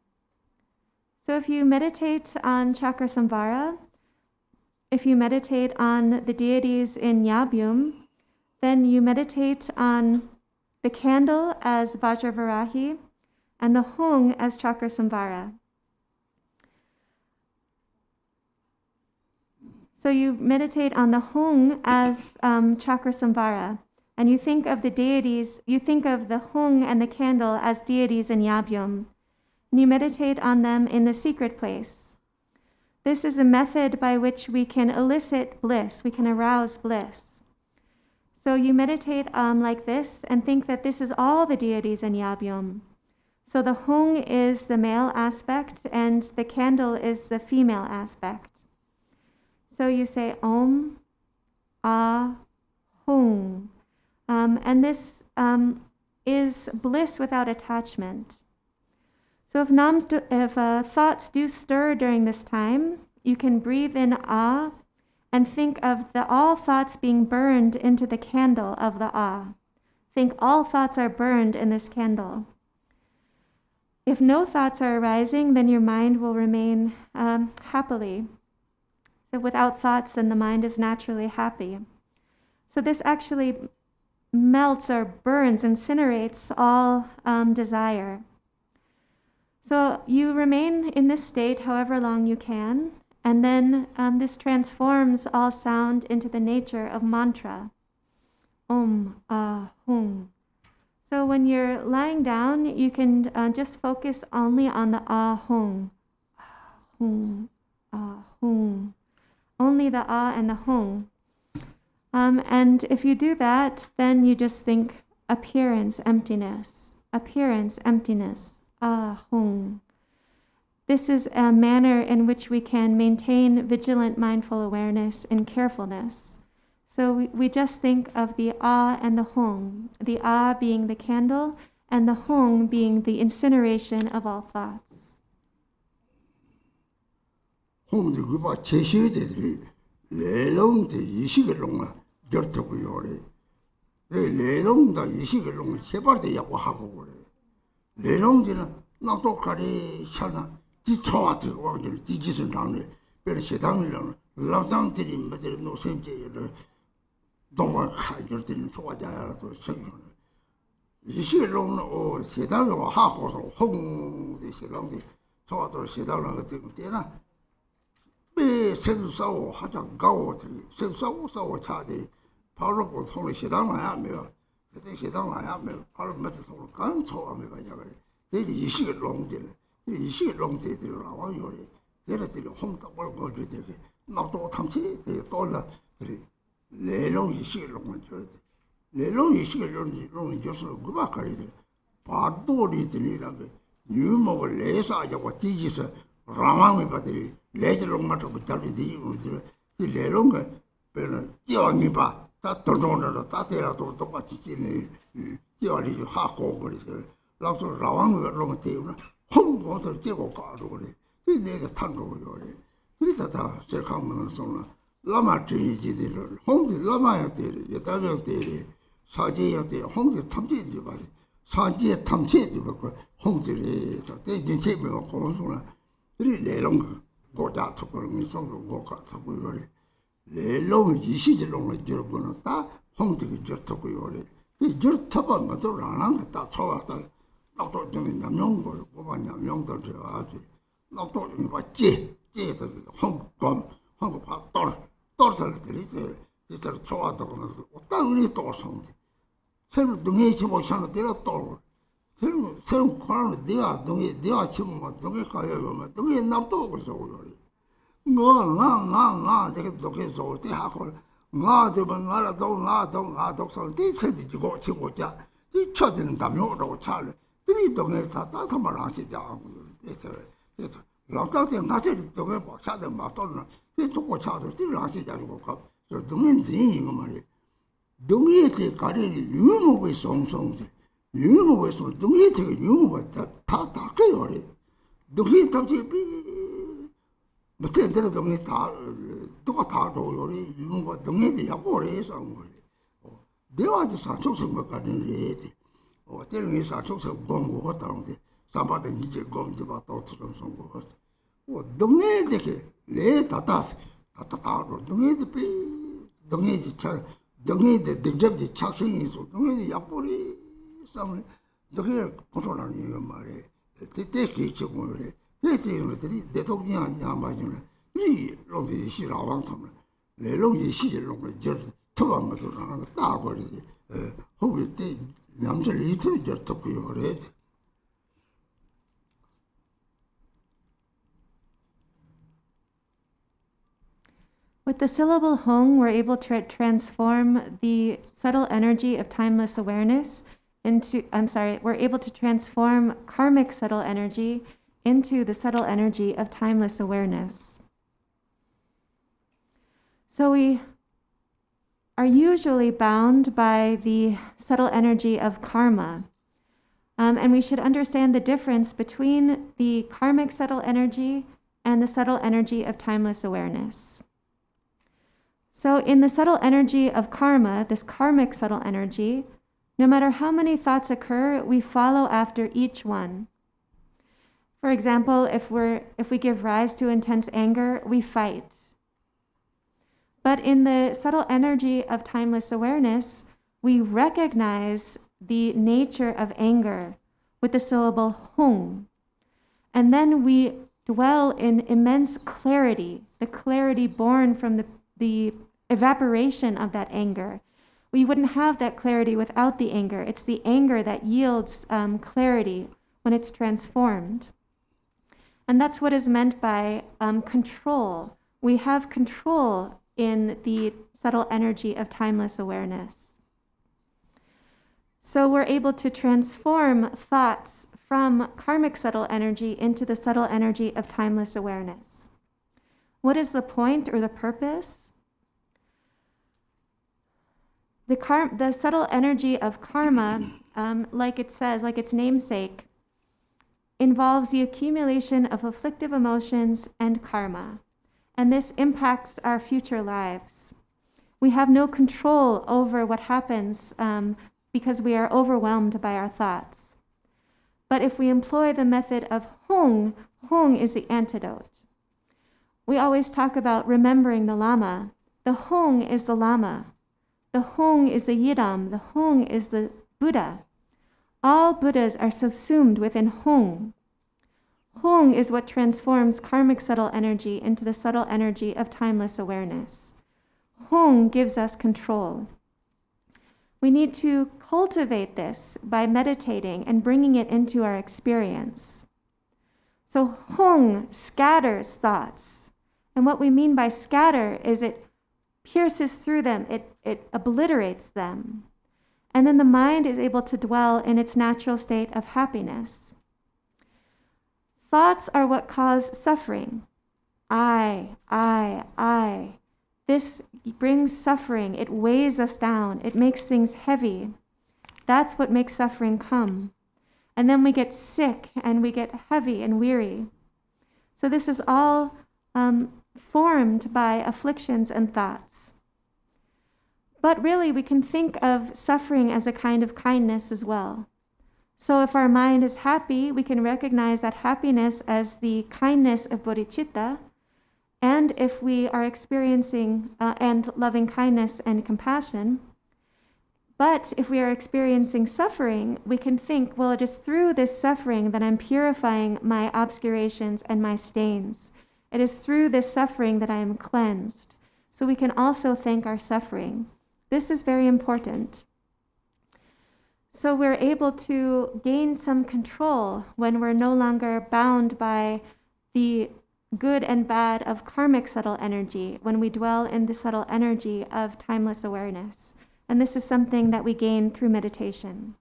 So if you meditate on Chakra Samvara, if you meditate on the deities in Yabyum, then you meditate on the candle as Vajravarahi and the Hung as Chakra Samvara. So you meditate on the Hung as Chakra Samvara, and you think of the deities, you think of the Hung and the candle as deities in Yabyum, and you meditate on them in the secret place. This is a method by which we can elicit bliss, we can arouse bliss. So you meditate like this and think that this is all the deities in Yabyum. So the Hung is the male aspect and the candle is the female aspect. So you say Om, Ah, Hung. And this is bliss without attachment. So if thoughts do stir during this time, you can breathe in Ah and think of all thoughts being burned into the candle of the Ah. Think all thoughts are burned in this candle. If no thoughts are arising, then your mind will remain happily. So without thoughts, then the mind is naturally happy. So this actually melts or burns, incinerates all desire. So you remain in this state however long you can, and then this transforms all sound into the nature of mantra. Om, Ah, Hung. So when you're lying down, you can just focus only on the Ah, Hung. Ah, Hung, Ah, Hung. Only the Ah and the Hung. And if you do that, then you just think appearance, emptiness, Ah, Hung. This is a manner in which we can maintain vigilant mindful awareness and carefulness. So we just think of the Ah and the Hung, the Ah being the candle and the Hung being the incineration of all thoughts. 홈도 그봐 제시들이 레롱데 이식을롱아 결투고 요래 레롱다 이식을롱 세발대 야고 하고 그래 레롱지는 나도 가리 샤나 뒤쳐와도 왕들 뒤기선 나네 베르 세당이랑 라장들이 맞을 노sem제를 동안 가결들은 좋아자라도 생각을 이식을롱 세당을 하고서 홍대 세당이 좋아도 세당을 같은 때나 매 생사고 하장 가오들이 생사고 싸고 차들이 바로 보통의 시당 나야며 그때 시당 나야며 바로 몇서 서로 간초하며 가냐 그래 대리 이식을 롱들이 이식을 롱들이 나와요 얘네들이 홍딱 벌고 되게 나도 탐치 또라 레롱이 시롱을 줘 레롱이 시롱을 줘서 그바 가리들 바도리들이라고 뉴목을 내사하고 뒤지서 라망을 받으리 레지롱 맞고 달리디 이 레롱가 별로 지왕이 봐다 돌돌로 따대라도 똑같이 지네 지왕이 하고 그래서 라서 라왕을 롱을 때우나 홍고도 제고 가로 그래 이 내가 탄도 그래 그래서 다 세상만을 쏘나 라마 트리지들 홍지 라마야 되리 여다명 되리 사지야 되 홍지 탐지지 말이 사지에 탐지지 그 홍지리 저 대진 체면 고소나 그리 내롱 고자 토거는 송도 고가 토고 그래 레롱 이시질롱을 저거는 다 홍지기 저토고 그래 이 저토만 맞도 라랑 다 초왔다 나도 저는 남용 거 고바 남용도 저아지 나도 이 맞지 찌도 홍검 홍고 봐 떨설들이 이제 좋아하다고 나서 어떤 우리 또 성지 새로 등에 집어 샤는 데가 또 새로 과는 내가 집어 뭐 등에 가야 그러면 등에 납도 그래서 그래 나 내가 독해서 어때 하고 나 저번 나도 설때 세디고 집어자 이 쳐지는 담요라고 차래 이 등에 다 따뜻한 하시자 그래서 락다테 나한테 저게 뭐 차들 맞도는 이 조금 차들 띠를 하시자고 저 동인지 이거 말이야 동의에 가리니 유목의 송송지 유목의 송 동의에 유목이 다 그래요 동의 답지 못해 동의 다 똑같아 도요리 유목과 동의에 약보래 해서 한 거예요 내와지 사촉성 것 같은데 때는 사촉성 공부 했다는데 사바든 이제 검지 봤다 어처럼 선거 동네에 되게 내 다다스 다다로 동네에 동네에 대접지 착생이 있어 동네에 약보리 싸면 동네 kontrol하는 이거 말이야 그때 기초 뭐래 그때들이 대통령이 안 맞으네 이 로디 시라왕 탐네 내 로디 시를 저 토마토 나는 딱 버리지 거기 때 남자를 이틀 저 듣고요 그래 With the syllable Hong, we're able to transform the subtle energy of timeless awareness we're able to transform karmic subtle energy into the subtle energy of timeless awareness. So we are usually bound by the subtle energy of karma. And we should understand the difference between the karmic subtle energy and the subtle energy of timeless awareness. So in the subtle energy of karma, this karmic subtle energy, no matter how many thoughts occur, we follow after each one. For example, if we give rise to intense anger, we fight. But in the subtle energy of timeless awareness, we recognize the nature of anger with the syllable Hong. And then we dwell in immense clarity, the clarity born from the evaporation of that anger. We wouldn't have that clarity without the anger. It's the anger that yields clarity when it's transformed. And that's what is meant by control. We have control in the subtle energy of timeless awareness. So we're able to transform thoughts from karmic subtle energy into the subtle energy of timeless awareness. What is the point or the purpose? The subtle energy of karma, like it says, like its namesake, involves the accumulation of afflictive emotions and karma. And this impacts our future lives. We have no control over what happens because we are overwhelmed by our thoughts. But if we employ the method of Hong, Hong is the antidote. We always talk about remembering the lama. The Hong is the lama. The Hong is the Yidam. The Hong is the Buddha. All Buddhas are subsumed within Hong. Hong is what transforms karmic subtle energy into the subtle energy of timeless awareness. Hong gives us control. We need to cultivate this by meditating and bringing it into our experience. So Hong scatters thoughts, And what we mean by scatter is it pierces through them, it obliterates them. And then the mind is able to dwell in its natural state of happiness. Thoughts are what cause suffering. I. This brings suffering. It weighs us down. It makes things heavy. That's what makes suffering come. And then we get sick and we get heavy and weary. So this is all formed by afflictions and thoughts. But really, we can think of suffering as a kind of kindness as well. So if our mind is happy, we can recognize that happiness as the kindness of bodhicitta. And if we are experiencing and loving kindness and compassion, but if we are experiencing suffering, we can think, well, it is through this suffering that I'm purifying my obscurations and my stains. It is through this suffering that I am cleansed. So we can also thank our suffering. This is very important. So we're able to gain some control when we're no longer bound by the good and bad of karmic subtle energy, when we dwell in the subtle energy of timeless awareness. And this is something that we gain through meditation.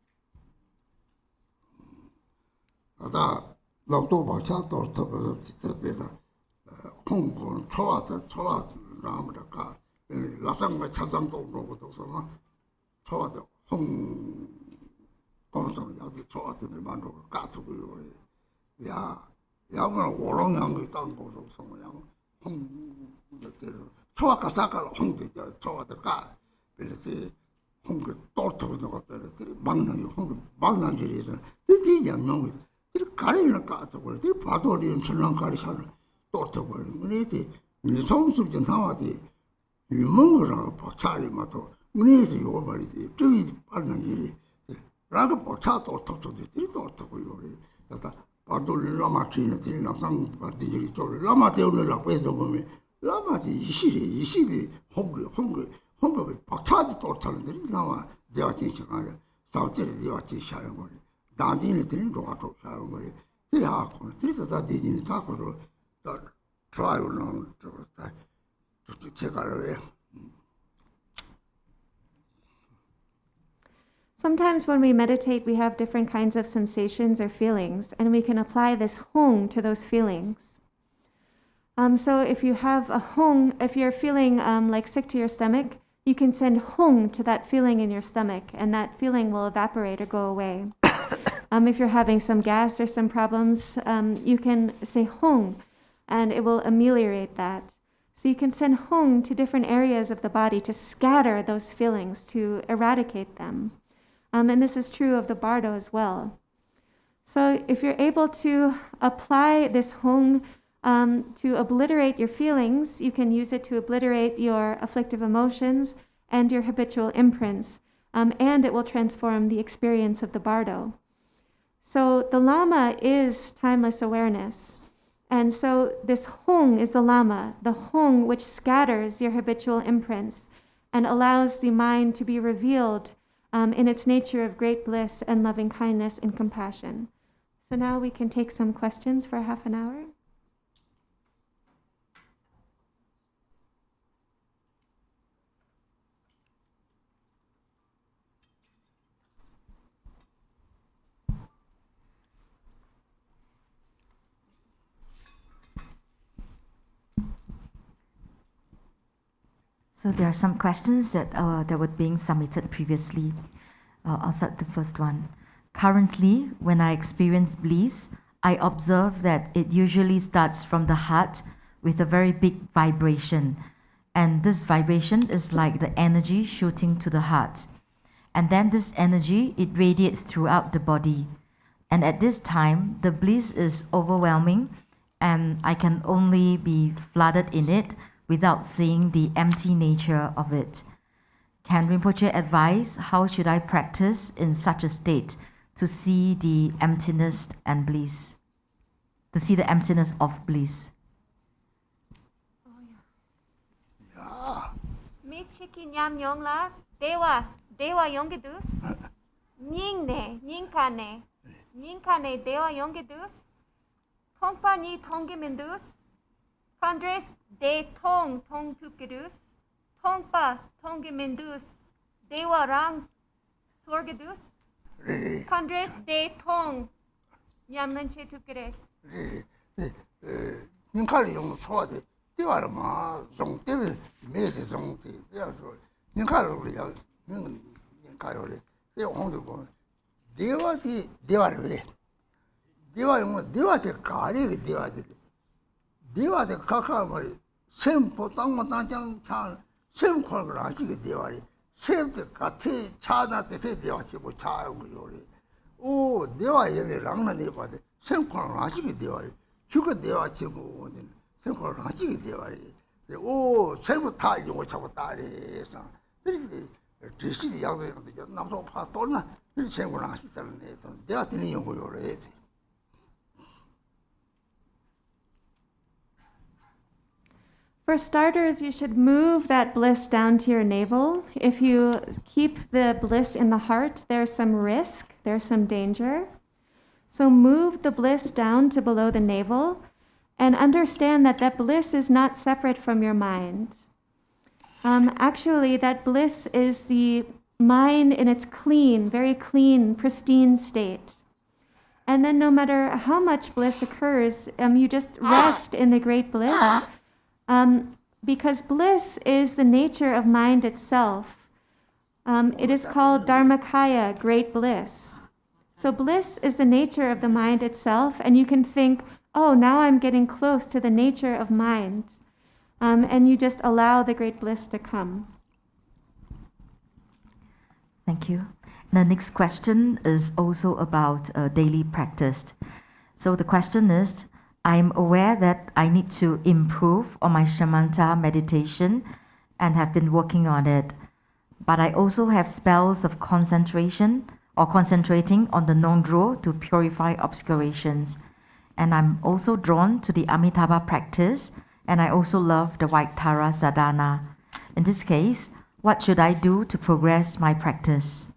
Sometimes when we meditate, we have different kinds of sensations or feelings, and we can apply this hong to those feelings. So if you have a hong, if you're feeling like sick to your stomach, you can send hong to that feeling in your stomach, and that feeling will evaporate or go away. If you're having some gas or some problems, you can say hong, and it will ameliorate that. So you can send hong to different areas of the body to scatter those feelings, to eradicate them. And this is true of the bardo as well. So if you're able to apply this hong to obliterate your feelings, you can use it to obliterate your afflictive emotions and your habitual imprints, and it will transform the experience of the bardo. So the lama is timeless awareness. And so this hong is the lama, the hong which scatters your habitual imprints and allows the mind to be revealed in its nature of great bliss and loving kindness and compassion. So now we can take some questions for half an hour. So there are some questions that were being submitted previously. I'll start the first one. Currently, when I experience bliss, I observe that it usually starts from the heart with a very big vibration. And this vibration is like the energy shooting to the heart. And then this energy, it radiates throughout the body. And at this time, the bliss is overwhelming, and I can only be flooded in it without seeing the empty nature of it. Can Rinpoche advise how should I practice in such a state to see the emptiness and bliss? To see the emptiness of bliss. Mikshiki nyam yongla, dewa yongedus, ninkane, dewa yongedus, tongpa ni tongimindus, Kandres de tong tukidus, tongpa tongimendus, dewa rang sorgadus. Kandres de tong yamnanche tukires. 인칼이 좀 좋아돼. 대화를 막 정때문에 매대 정때 대화 줘. 인칼을 우리가 인칼을 내 오늘 보면 대화를 왜? 대화한테 가리게 대화한테 가까워 셈포 땅만 땅장 차 셈콜을 하시게 대화리 셈때 같이 차한테 대화치 뭐 차하고 요리 오 대화 얘를 랑나니 봐도 셈콜을 하시게 대화리 죽은 대화치 뭐 셈콜을 하시게 대화리 오 셈부 다 이거 잡고 따리서 그래서 대신에 양도했는데 남도 파 돌나 이 셈콜을 하시다는 데 대화 듣는 연구를 해야 돼. For starters, you should move that bliss down to your navel. If you keep the bliss in the heart, there's some risk, there's some danger. So move the bliss down to below the navel and understand that that bliss is not separate from your mind. Actually, that bliss is the mind in its clean, very clean, pristine state. And then no matter how much bliss occurs, you just rest in the great bliss. Because bliss is the nature of mind itself. It is called Dharmakaya, great bliss. So bliss is the nature of the mind itself, and you can think, oh, now I'm getting close to the nature of mind. And you just allow the great bliss to come. Thank you. The next question is also about daily practice. So the question is, I'm aware that I need to improve on my Shamatha meditation and have been working on it. But I also have spells of concentration or concentrating on the non-draw to purify obscurations. And I'm also drawn to the Amitabha practice, and I also love the White Tara Sadhana. In this case, what should I do to progress my practice?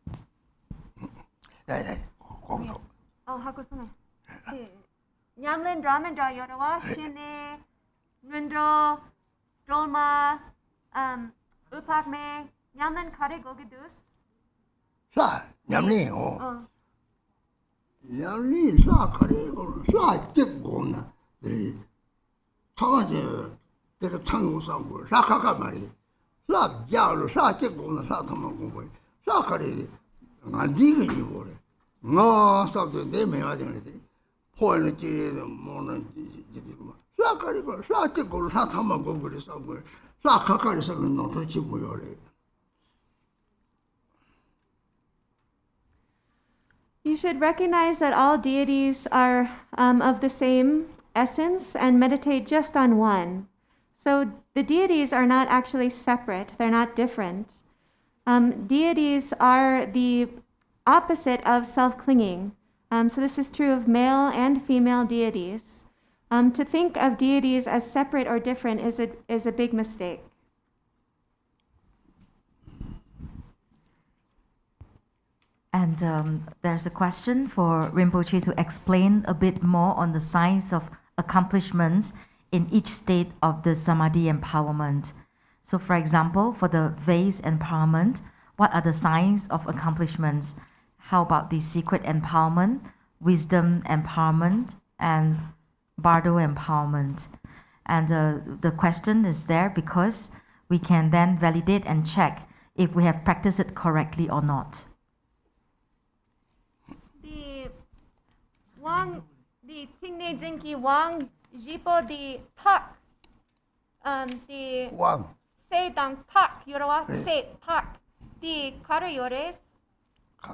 Nyamlin Dramendra Yorawa Shine Nundro Drolma Upakme Nyamlin Kare Gogidus. 사 냠니 냠니 사 그리고 사 찍고나 이 차가지 내가 창고상고 사카가 말이 사 야로 사 찍고나 사 타먹고 사 그리 안디가 이거래 나 사도 내 매야 되는데 포에는 지도 뭐는 지고 사 그리고 사 찍고 사 타먹고 그래서 사 카카리서는 너도 지고요래. You should recognize that all deities are of the same essence and meditate just on one. So the deities are not actually separate, they're not different. Deities are the opposite of self-clinging. So this is true of male and female deities. To think of deities as separate or different is a big mistake. And there's a question for Rinpoche to explain a bit more on the signs of accomplishments in each state of the Samadhi empowerment. So for example, for the vase empowerment, what are the signs of accomplishments? How about the secret empowerment, wisdom empowerment, and bardo empowerment? And the question is there because we can then validate and check if we have practiced it correctly or not. The Tingne Zinki Wang Jipo the Pak the Wang Se Dang Pak Yorawa Se Pak the Kara Yores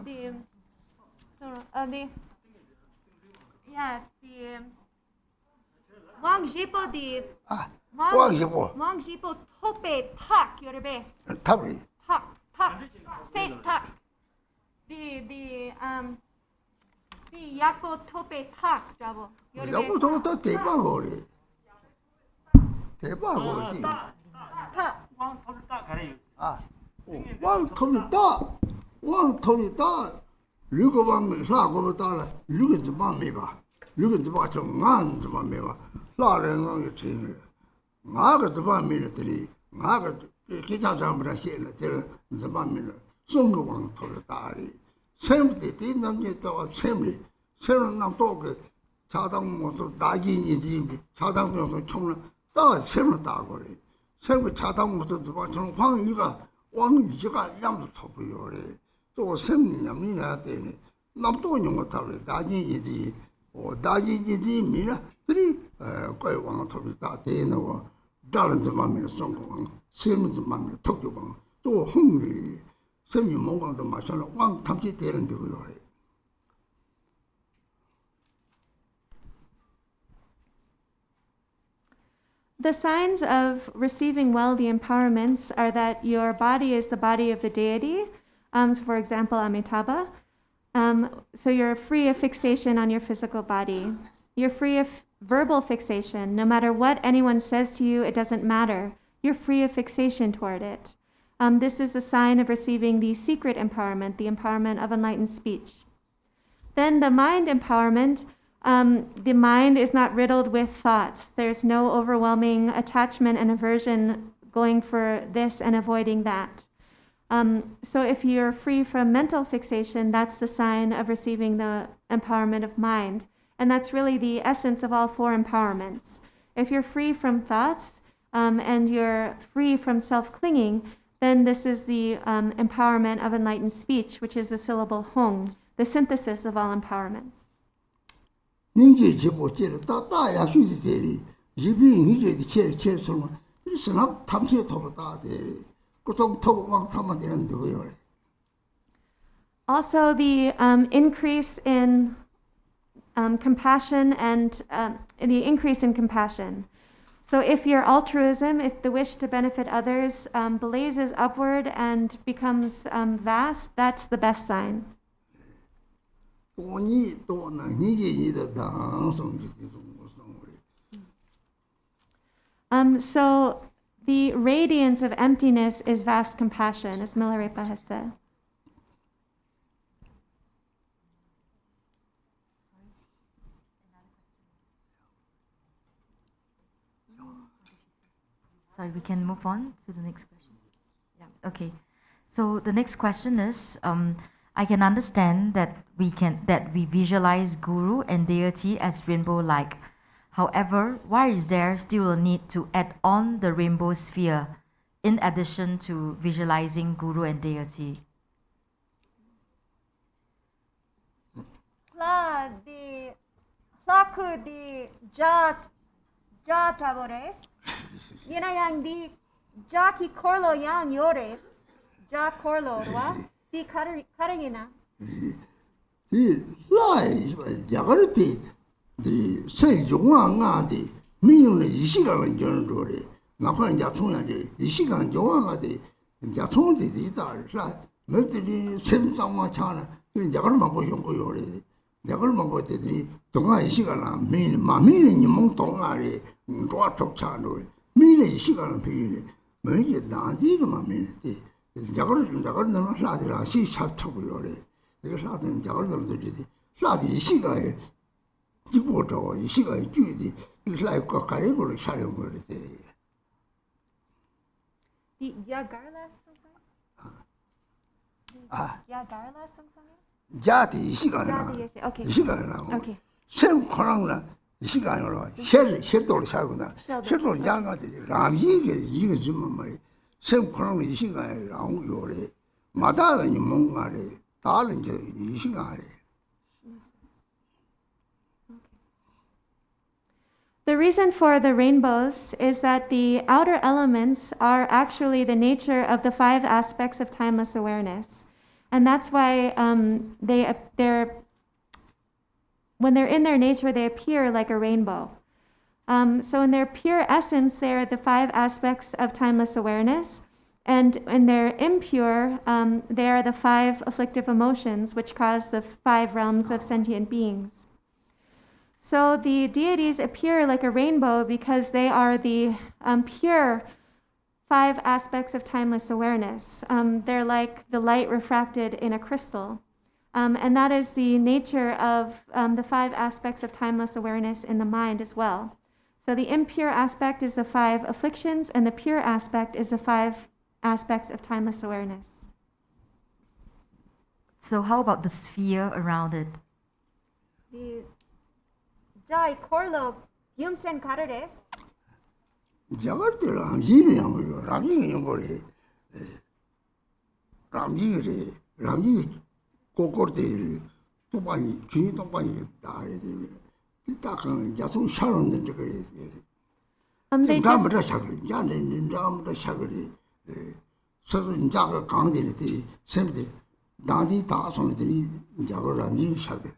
the Wang Jipo the Wang Jipo Tope Tak Yorebes 탑이 Tak Se Tak the Yako Tope Tak Jabo 야구 저부터 대박거리 대박거리 Tak 왕토리다 류거방 사고보다라 류건지 맘이봐 류건지 봐 정한 좀 맘이봐 라는 게 제일 Naga the one military, Naga Kitazambra Shell, the one minute, Sungu one to the Tari. Same the thing that you thought, assembly, Seven Nam Talk, Chadam was dying in Jimmy, Chadam was Chona, that was Seven Dagori. Same with Chadam was the one Huang Yuga, one Yuga Yam to top of your. So same Yamina Dene, Nam Tonyo Tari, dying in the or dying in the Mina, three, quite one to be that day, no. Darling the mammy song one, same the mammy Tokyo one, so hungry, same you mong the machine, one time there and do your. The signs of receiving well the empowerments are that your body is the body of the deity, so for example, Amitabha. So you're free of fixation on your physical body. You're free of verbal fixation. No matter what anyone says to you, it doesn't matter. You're free of fixation toward it. This is a sign of receiving the secret empowerment, the empowerment of enlightened speech. Then the mind empowerment, the mind is not riddled with thoughts. There's no overwhelming attachment and aversion going for this and avoiding that. So if you're free from mental fixation, that's the sign of receiving the empowerment of mind. And that's really the essence of all four empowerments. If you're free from thoughts and you're free from self-clinging, then this is the empowerment of enlightened speech, which is the syllable hong, the synthesis of all empowerments. Also, the increase in compassion and the increase in compassion. So if your altruism, if the wish to benefit others blazes upward and becomes vast, that's the best sign. So the radiance of emptiness is vast compassion, as Milarepa has said. Sorry, we can move on to the next question. Yeah. Okay. So the next question is, I can understand that we visualize guru and deity as rainbow-like. However, why is there still a need to add on the rainbow sphere in addition to visualizing guru and deity? Yena yang di jaki korlo yang yores, ja korlo wa di karangina. The lies, Jagarati, the Saint Joanga, the million Ishigan General, Nakan Jatunga, Ishigan Joanga, the Jatundi, the Mentally, same Sama Chana, Jagarmako Yongo, Jagarmako, the Tonga Ishigana, mean Mammy, Mong Tongari, Dwatok Chano. Mille 시간을 비리네. 뭐지 나디가 마미네. 자거는 사디라 시 찹초고요래. 이거 사디는 자거는 되지. 사디 시간에 이거도 이 시간에 주디. 이거 라이크 가리고를 촬영 거래. 이 야가라 성상? 야가라 성상이? 자디 시간이나. 오케이. 시간이나. 오케이. 샘 코랑나 시간으로 셰도를 살고나 셰도를 양아들이 라미게 이거 좀 말이 샘 코로나 이 시간에 나온 요래 마다는 뭔가래 다른 이제 이 시간에. The reason for the rainbows is that the outer elements are actually the nature of the five aspects of timeless awareness, and that's why they're when they're in their nature, they appear like a rainbow. So in their pure essence, they are the five aspects of timeless awareness. And in their impure, they are the five afflictive emotions, which cause the five realms of sentient beings. So the deities appear like a rainbow because they are the pure five aspects of timeless awareness. They're like the light refracted in a crystal. And that is the nature of the five aspects of timeless awareness in the mind as well. So the impure aspect is the 5 afflictions, and the pure aspect is the 5 aspects of timeless awareness. So how about the sphere around it? The Jai Korlo Yumsen Karares. 자발때 람지는 양거요. 람지는 양거리. 람지 고고르데 또반이 주니 또반이 다래. 딱은 야송 샤론데 저거. They just, 남부터 샤글. 야는 남부터 샤글이. 서서 자가 강대리 셈데 나디 다 손들이 자가 람지 샤글.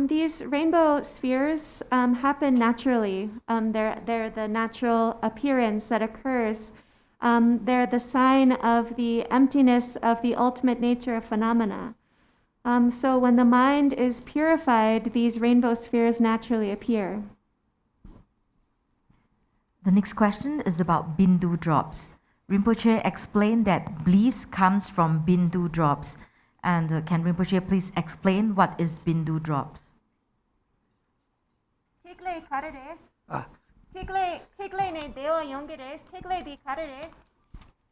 These rainbow spheres happen naturally. They're the natural appearance that occurs. They're the sign of the emptiness of the ultimate nature of phenomena. So when the mind is purified, these rainbow spheres naturally appear. The next question is about bindu drops. Rinpoche explained that bliss comes from bindu drops. And can Rinpoche please explain what is bindu drops? Tigle Karares. Tigle ne deo yongeres. Tigle di Karares.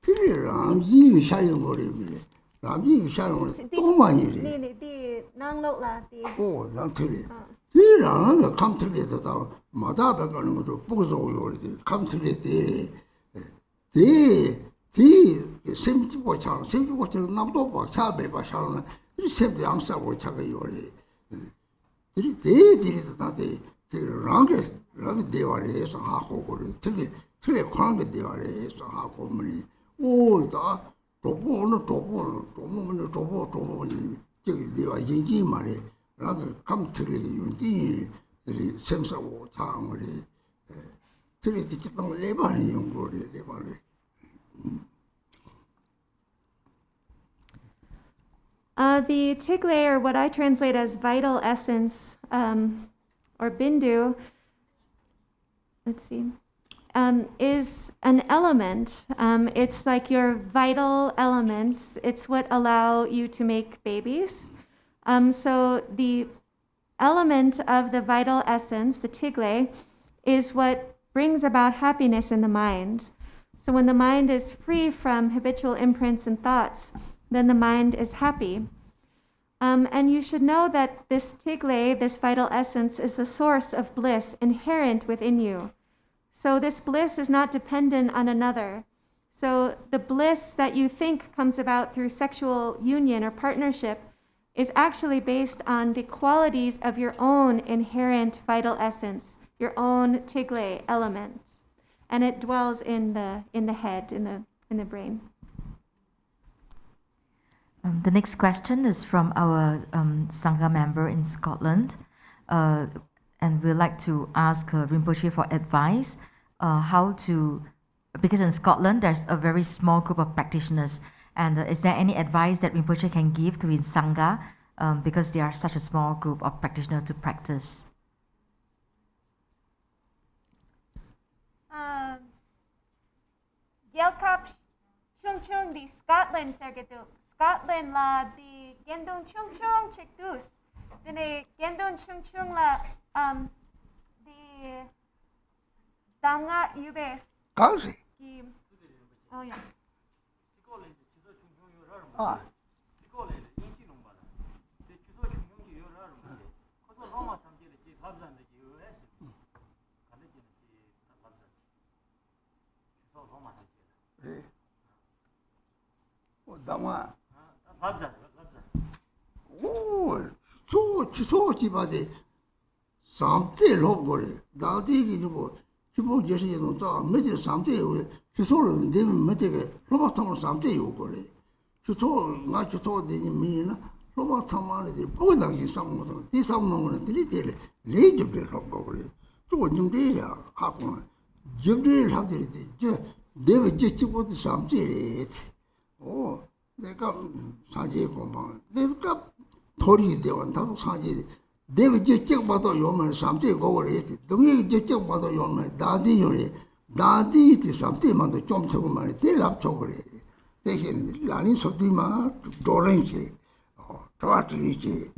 틀이 람지가 샤용거리네. 람지가 샤용거리 또 많이래. Ni di nanglokla di. 난 틀이. 틀이랑은 감틀리에다 마다 배가는 것도 부서워요. 감틀리에 semjugo처럼 남도 봐 차배 봐 샤는 이 셈도 양사고 차가 요리 들이 다데 랑게 대화에서 하고 그래 되게 광게 대화에서 하고 뭐니 오다 도보는 저기 대화 얘기 말에 랑게 감틀리게 윤디 들이 셈사고 차물이 들이 듣던 레바니 용거리 레바니 The tigle, or what I translate as vital essence, or bindu, is an element. It's like your vital elements. It's what allow you to make babies. So the element of the vital essence, the tigle, is what brings about happiness in the mind. So when the mind is free from habitual imprints and thoughts, then the mind is happy. And you should know that this tigle, this vital essence, is the source of bliss inherent within you. So this bliss is not dependent on another. So the bliss that you think comes about through sexual union or partnership is actually based on the qualities of your own inherent vital essence, your own tigle element. And it dwells in the head, in the brain. The next question is from our Sangha member in Scotland. And we'd like to ask Rinpoche for advice because in Scotland there's a very small group of practitioners. And is there any advice that Rinpoche can give to his Sangha because they are such a small group of practitioners to practice? Yelkap chung chung di Scotland sergetu. Scotland la di gendong chung chung chektus. Dene gendong chung chung la di danga yubes. 가시. Oh yeah. 아. 담아. 오, 집안에 삼대로 거래. 나대기 뭐 기본 제시는 저 몇대 삼대요. 주소를 내면 몇대게 로바통을 삼대요 거래. 주소 나 주소 내면이나 로바통만에 보다기 삼모서 디삼모는 들이들 레이저를 하고 그래. 또 좀돼야 하고 좀될 하더니 저 내가 제치고도 삼대래. 오, 내가 사지에 보면 내가 돌이 되원 다도 사지 내가 제적 봐도 요만 삼대 고거래. 동이 제적 봐도 요만 나디 요래. 나디 삼대만도 좀 저거만 대랍 저거래. 대신 라니 소디마 도렌지. 저한테지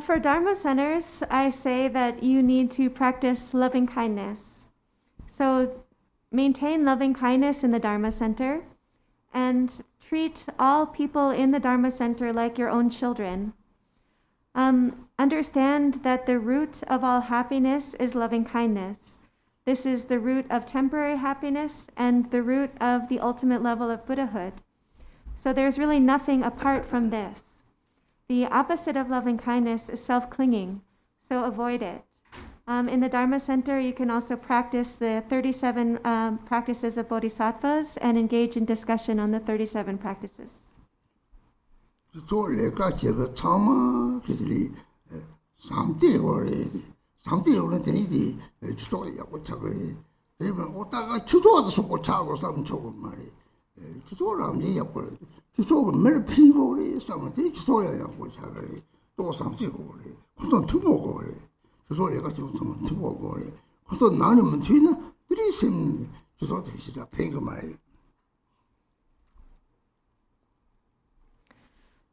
For Dharma centers, I say that you need to practice loving kindness. So maintain loving kindness in the Dharma center and treat all people in the Dharma center like your own children. Understand that the root of all happiness is loving kindness. This is the root of temporary happiness and the root of the ultimate level of Buddhahood. So there's really nothing apart from this. The opposite of loving kindness is self-clinging, so avoid it. In the Dharma Center, you can also practice the 37 practices of Bodhisattvas and engage in discussion on the 37 practices.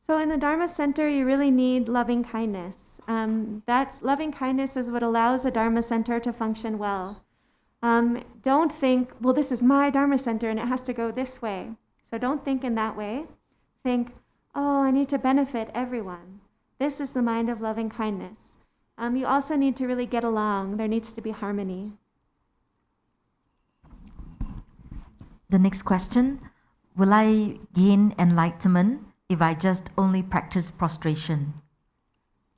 So in the Dharma Center, you really need loving kindness. Loving kindness is what allows the Dharma Center to function well. Don't think, well, this is my Dharma Center and it has to go this way. So don't think in that way. Think, oh, I need to benefit everyone. This is the mind of loving kindness. You also need to really get along. There needs to be harmony. The next question, will I gain enlightenment if I just only practice prostration?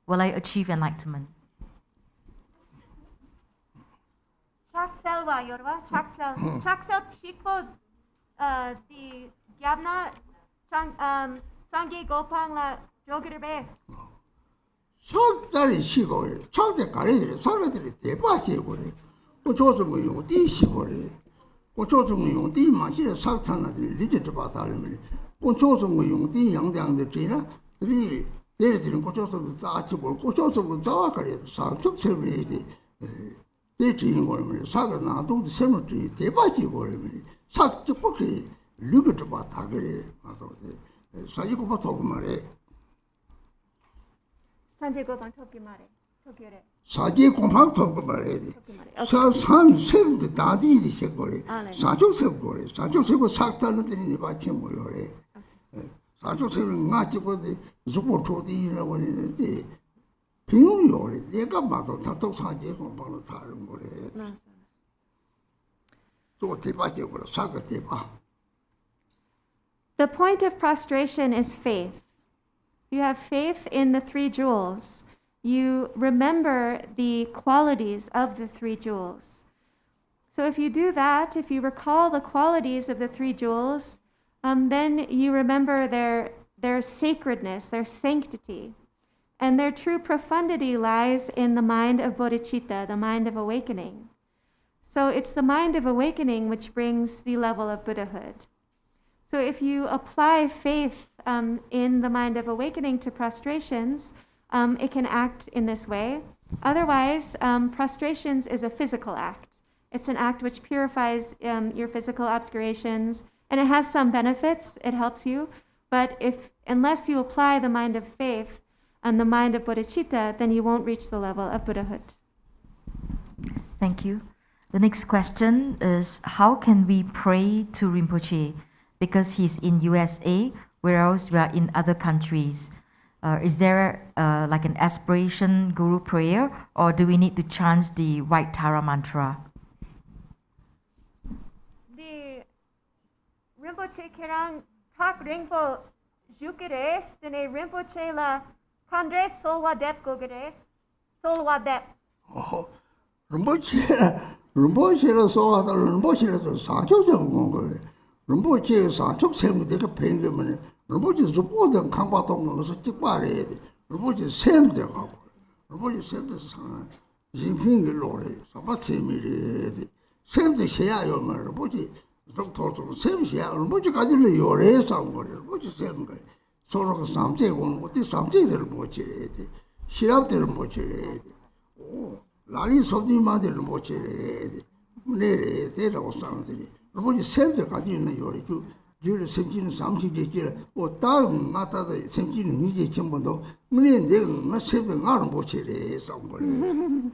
Will I achieve enlightenment? Chakselwa yorwa, chaksel chikpo the gyabna sangye gopang la jogider bes. Chakdari shigore, chakde kare, saladri deba shigore, kochosumu yung di shigore, kochosumu yung di mashire saktanadri lijitaba talimini, kochosumu yung di yangdangde trina, tri 데리들은 고쳐서도 짜치고 고쳐서도 짜와가리 상축 세브리지 대지인 거면 사가 나도 세무지 대바지 거면 sakti porque lugar ba tagere matode saji ko pato mare Sanjay go bang toki mare tokiore saji ko bang toki mare san sem de dadi di se gore sajo se gore sajo se ko sakta는 데니 바치 모요래 사조 세는 나치 보데 주고 조디라고 했는데 비용요래 내가 봐도 다도 사지 ko 바로 다른 거래 The point of prostration is faith. You have faith in the three jewels. You remember the qualities of the three jewels. So if you do that, if you recall the qualities of the three jewels, then you remember their sacredness, their sanctity. And their true profundity lies in the mind of bodhicitta, the mind of awakening. So it's the mind of awakening which brings the level of Buddhahood. So if you apply faith in the mind of awakening to prostrations, it can act in this way. Otherwise, prostrations is a physical act. It's an act which purifies your physical obscurations, and it has some benefits. It helps you. But unless you apply the mind of faith and the mind of bodhicitta, then you won't reach the level of Buddhahood. Thank you. The next question is, how can we pray to Rinpoche? Because he's in USA, whereas we are in other countries. Is there like an aspiration guru prayer, or do we need to chant the White Tara mantra? The Rinpoche kerang tak ringpo jukeres, dene Rinpoche la kandres solwa dep gogeres, solwa dep. rinpoche를 소화하다 rinpoche를 사족 세우는 거예요. rinpoche 사족 세우는 데가 뱅게면 rinpoche supporten 강바동 거기서 찍바래야 돼. rinpoche 샘대 가고 rinpoche 샘대 상 인fin기로래 사바세미래 돼. 샘대 해야요면 rinpoche doktor도 샘이야. rinpoche 가질래 요래 상 거래. rinpoche 샘 거. 서로가 삼재고 어디 삼재들을 못 지래야 돼. 시랍들을 못 지래야 돼. 오 라리 소디마들 못 지래야 돼. 내래 대라고 상들이 rinpoche 샘대 가지고 있는 요래 그 주를 sem지는 삼시제기라 뭐 다른 나타도 sem지는 이제 전부도 문에 내가 세도 나는 못 치래 somebody.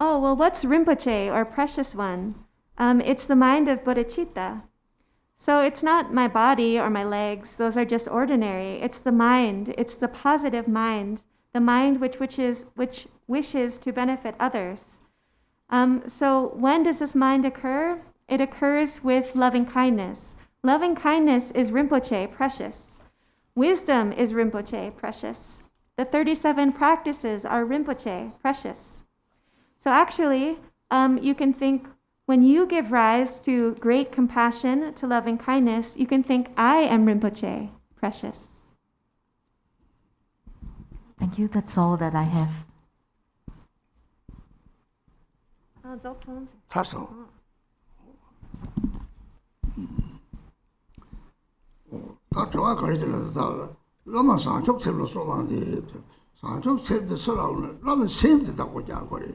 Oh, well, what's Rinpoche, or precious one? It's the mind of bodhicitta. So it's not my body or my legs. Those are just ordinary. It's the mind. It's the positive mind, the mind which wishes to benefit others. So when does this mind occur? It occurs with loving kindness. Loving kindness is Rinpoche, precious. Wisdom is Rinpoche, precious. The 37 practices are Rinpoche, precious. So actually, you can think, when you give rise to great compassion, to loving kindness, you can think, I am Rinpoche, precious. Thank you. That's all that I have. 타서 다 좋아 가르쳐서 라마 산적체로 쏘는데 산적체도 쓰라고는 라마 샘도 자고래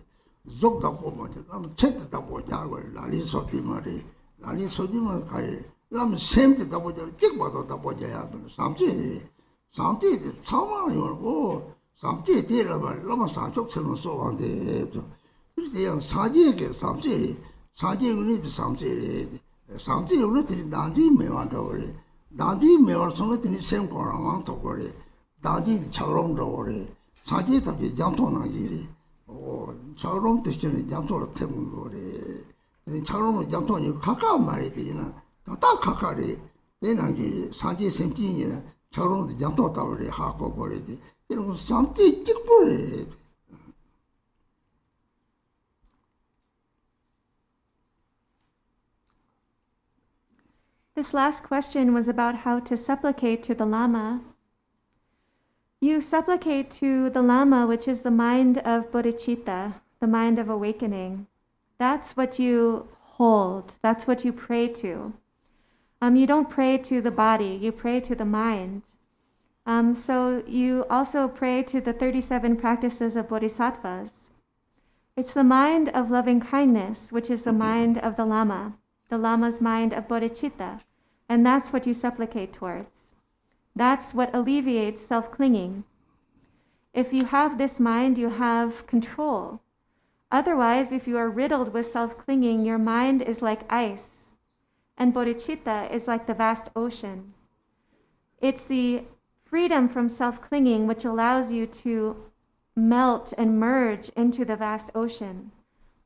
족다 보면 라마 책도 자고래 라리소디 말이 라리소디만 가리 라마 샘도 보자 찍봐도 보자야 삼지 참아요 오 삼지 되라면 라마 산적체로 쏘는데 그래서 사지에게 사지에 삼지 우리들이 나디 매완다고 그래 나디 매완 손에들이 생고랑 또 그래 나디 처럼도 그래 사지에 삼지 장토나지리 처럼 뜻이 장토로 태운 거래 처럼은 장토니 가까운 말이 되나 딱 가까리 내나지 사지에 생기니나 처럼도 장토다 그래 하고 그래지 이런 삼지 찍고래. This last question was about how to supplicate to the lama. You supplicate to the lama, which is the mind of bodhicitta, the mind of awakening. That's what you hold. That's what you pray to. You don't pray to the body. You pray to the mind. So you also pray to the 37 practices of bodhisattvas. It's the mind of loving kindness, which is the mind of the lama's mind of bodhicitta, and that's what you supplicate towards. That's what alleviates self-clinging. If you have this mind, you have control. Otherwise, if you are riddled with self-clinging, your mind is like ice, and bodhicitta is like the vast ocean. It's the freedom from self-clinging which allows you to melt and merge into the vast ocean.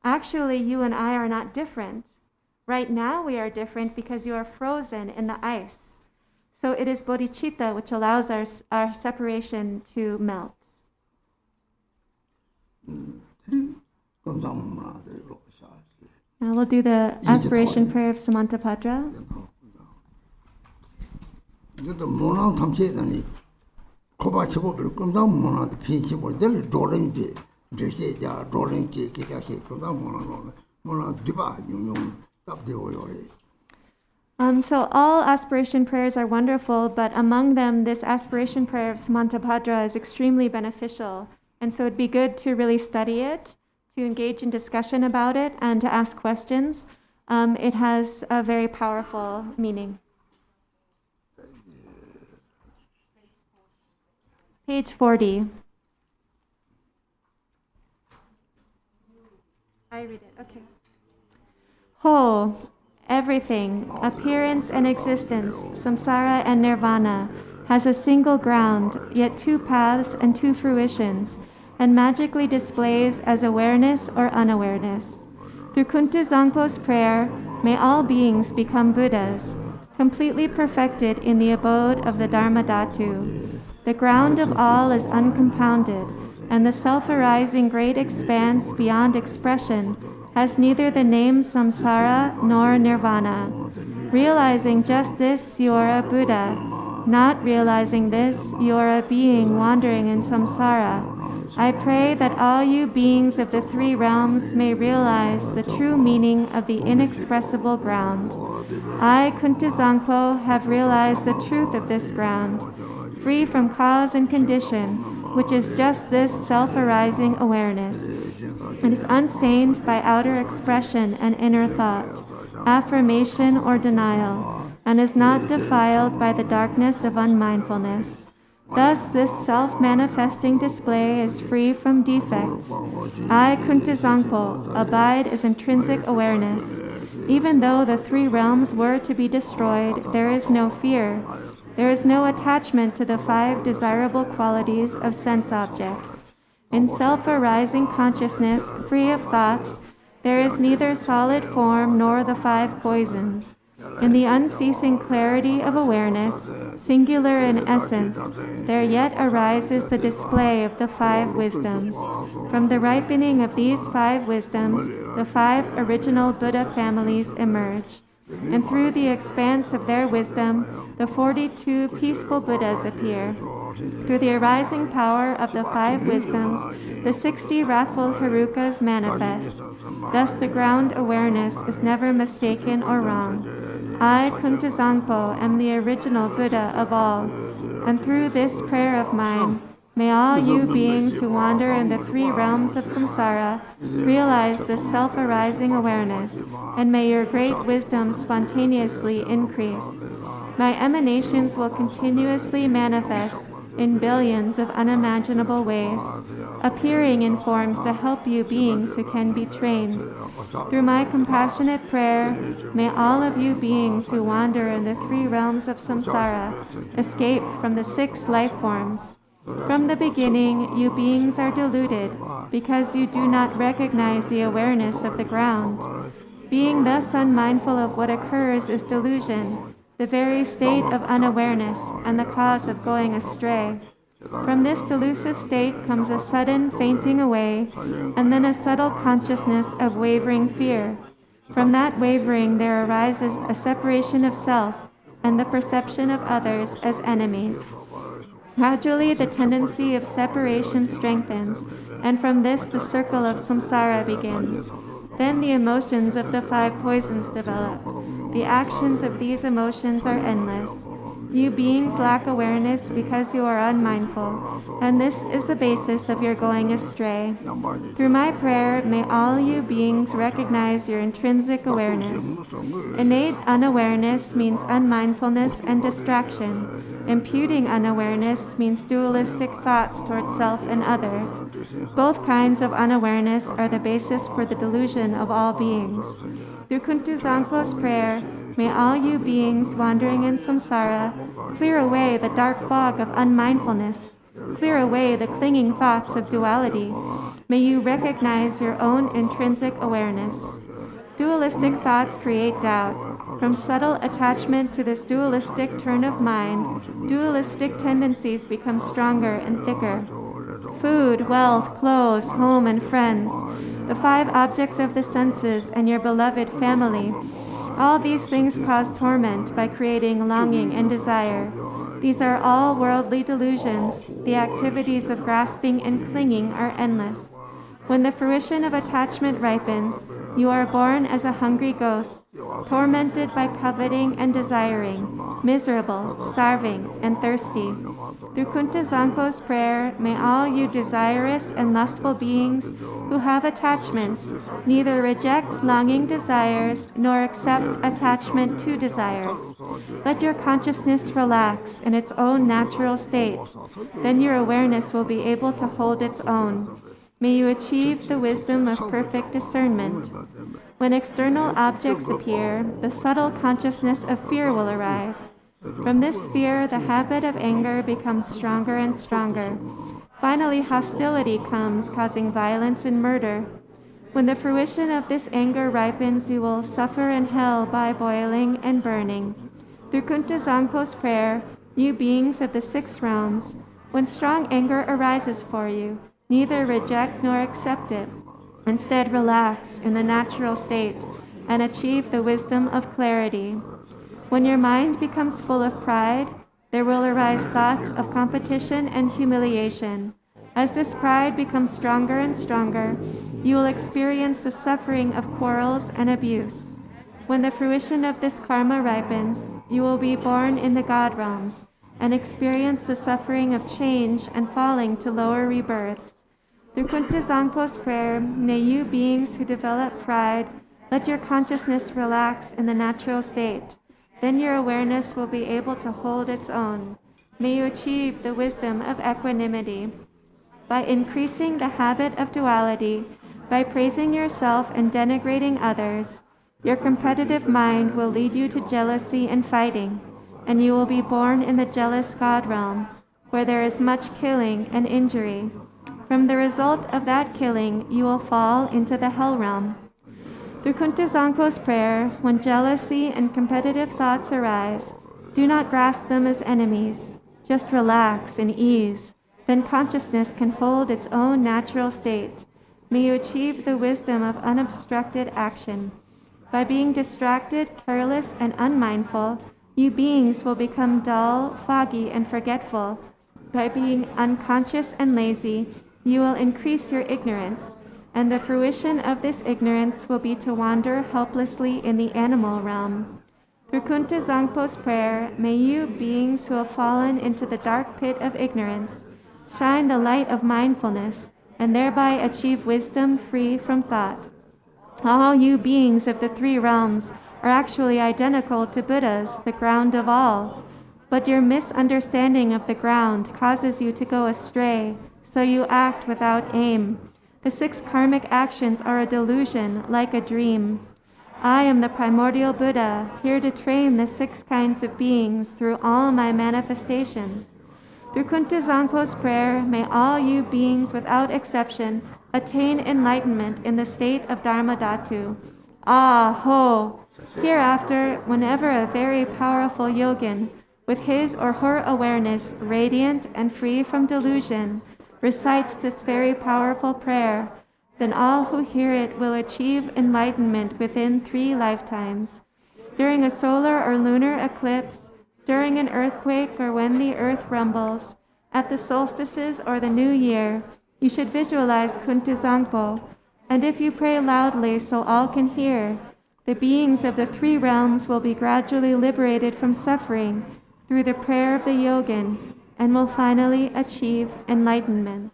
Actually, you and I are not different. Right now we are different because you are frozen in the ice. So it is bodhicitta which allows our separation to melt. Now we'll do the aspiration prayer of Samantabhadra. So all aspiration prayers are wonderful, but among them, this aspiration prayer of Samantabhadra is extremely beneficial. And so it'd be good to really study it, to engage in discussion about it, and to ask questions. It has a very powerful meaning. Page 40. I read it, okay. Ho, everything, appearance and existence, samsara and nirvana, has a single ground, yet two paths and two fruitions, and magically displays as awareness or unawareness. Through Kuntu Zangpo's prayer, may all beings become Buddhas, completely perfected in the abode of the Dharma Dhatu. The ground of all is uncompounded, and the self-arising great expanse beyond expression has neither the name samsara nor nirvana. Realizing just this, you are a Buddha. Not realizing this, you are a being wandering in samsara. I pray that all you beings of the three realms may realize the true meaning of the inexpressible ground. I, Kuntu Zangpo, have realized the truth of this ground, free from cause and condition, which is just this self-arising awareness. It is unstained by outer expression and inner thought. affirmation, or denial, and is not defiled by the darkness of unmindfulness. Thus, this self-manifesting display is free from defects. I, Kuntizangpo, abide as intrinsic awareness. Even though the three realms were to be destroyed, there is no fear. There is no attachment to the five desirable qualities of sense objects. In self-arising consciousness, free of thoughts, there is neither solid form nor the five poisons. In the unceasing clarity of awareness, singular in essence, there yet arises the display of the five wisdoms. From the ripening of these five wisdoms, the five original Buddha families emerge. And through the expanse of their wisdom, the 42 peaceful Buddhas appear. Through the arising power of the five wisdoms, the 60 wrathful Herukas manifest. Thus the ground awareness is never mistaken or wrong. I, Kuntizangpo, am the original Buddha of all, and through this prayer of mine, may all you beings who wander in the three realms of samsara realize this self-arising awareness, and may your great wisdom spontaneously increase. My emanations will continuously manifest in billions of unimaginable ways, appearing in forms to help you beings who can be trained. Through my compassionate prayer, may all of you beings who wander in the three realms of samsara escape from the 6 life forms. From the beginning, you beings are deluded because you do not recognize the awareness of the ground. Being thus unmindful of what occurs is delusion, the very state of unawareness and the cause of going astray. From this delusive state comes a sudden fainting away, and then a subtle consciousness of wavering fear. From that wavering there arises a separation of self and the perception of others as enemies. Gradually the tendency of separation strengthens, and from this the circle of samsara begins. Then the emotions of the five poisons develop. The actions of these emotions are endless. You beings lack awareness because you are unmindful, and this is the basis of your going astray. Through my prayer, may all you beings recognize your intrinsic awareness. Innate unawareness means unmindfulness and distraction. Imputing unawareness means dualistic thoughts towards self and others. Both kinds of unawareness are the basis for the delusion of all beings. Through Kuntizangpo's prayer, may all you beings wandering in samsara clear away the dark fog of unmindfulness, clear away the clinging thoughts of duality. May you recognize your own intrinsic awareness. Dualistic thoughts create doubt. From subtle attachment to this dualistic turn of mind, dualistic tendencies become stronger and thicker. Food, wealth, clothes, home, and friends, the five objects of the senses, and your beloved family. All these things cause torment by creating longing and desire. These are all worldly delusions. The activities of grasping and clinging are endless. When the fruition of attachment ripens, you are born as a hungry ghost, tormented by coveting and desiring, miserable, starving, and thirsty. Through Kuntizangpo's prayer, may all you desirous and lustful beings who have attachments neither reject longing desires nor accept attachment to desires. Let your consciousness relax in its own natural state. Then your awareness will be able to hold its own. May you achieve the wisdom of perfect discernment. When external objects appear, the subtle consciousness of fear will arise. From this fear, the habit of anger becomes stronger and stronger. Finally, hostility comes, causing violence and murder. When the fruition of this anger ripens, you will suffer in hell by boiling and burning. Through Kuntizangpo's prayer, you beings of the 6 realms, when strong anger arises for you, neither reject nor accept it. Instead, relax in the natural state and achieve the wisdom of clarity. When your mind becomes full of pride, there will arise thoughts of competition and humiliation. As this pride becomes stronger and stronger, you will experience the suffering of quarrels and abuse. When the fruition of this karma ripens, you will be born in the God realms and experience the suffering of change and falling to lower rebirths. Through Kuntizangpo's prayer, may you beings who develop pride Let your consciousness relax in the natural state. Then your awareness will be able to hold its own. May you achieve the wisdom of equanimity. By increasing the habit of duality, by praising yourself and denigrating others, your competitive mind will lead you to jealousy and fighting, and you will be born in the jealous God realm, where there is much killing and injury. From the result of that killing, you will fall into the hell realm. Through Kuntizangpo's prayer, when jealousy and competitive thoughts arise, do not grasp them as enemies. Just relax and ease. Then consciousness can hold its own natural state. May you achieve the wisdom of unobstructed action. By being distracted, careless, and unmindful, you beings will become dull, foggy, and forgetful. By being unconscious and lazy, you will increase your ignorance, and the fruition of this ignorance will be to wander helplessly in the animal realm. Through Kuntizangpo's prayer, may you beings who have fallen into the dark pit of ignorance shine the light of mindfulness, and thereby achieve wisdom free from thought. All you beings of the three realms are actually identical to Buddhas, the ground of all. But your misunderstanding of the ground causes you to go astray, so you act without aim. The 6 karmic actions are a delusion, like a dream. I am the primordial Buddha, here to train the 6 kinds of beings through all my manifestations. Through Kuntizangpo's prayer, may all you beings without exception attain enlightenment in the state of Dharma Dhatu. Ah, ho! Hereafter, whenever a very powerful yogin, with his or her awareness radiant and free from delusion, recites this very powerful prayer, then all who hear it will achieve enlightenment within 3 lifetimes. During a solar or lunar eclipse, during an earthquake or when the earth rumbles, at the solstices or the new year, you should visualize Kuntizangpo, and if you pray loudly so all can hear, the beings of the 3 realms will be gradually liberated from suffering through the prayer of the yogin, and will finally achieve enlightenment.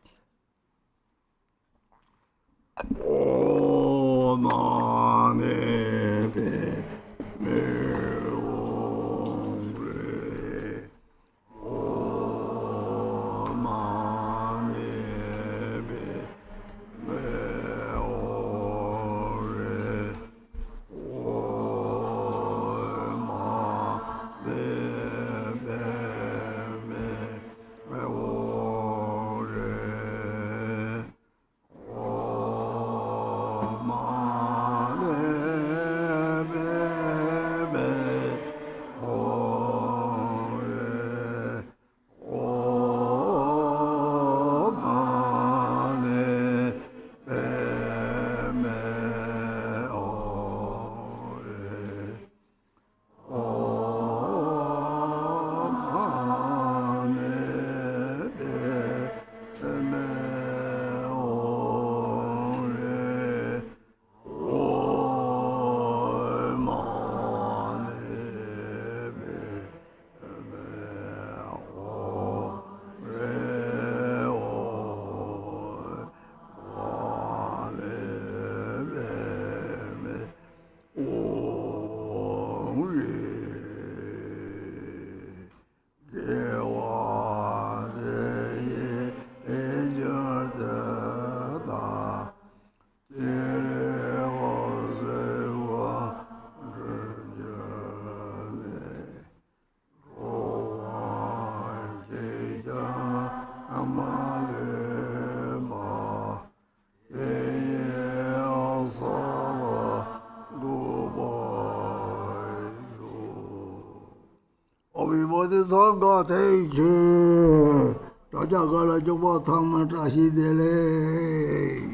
Sangha Teju, Raja Gala Juba Thamma Trashi Dele.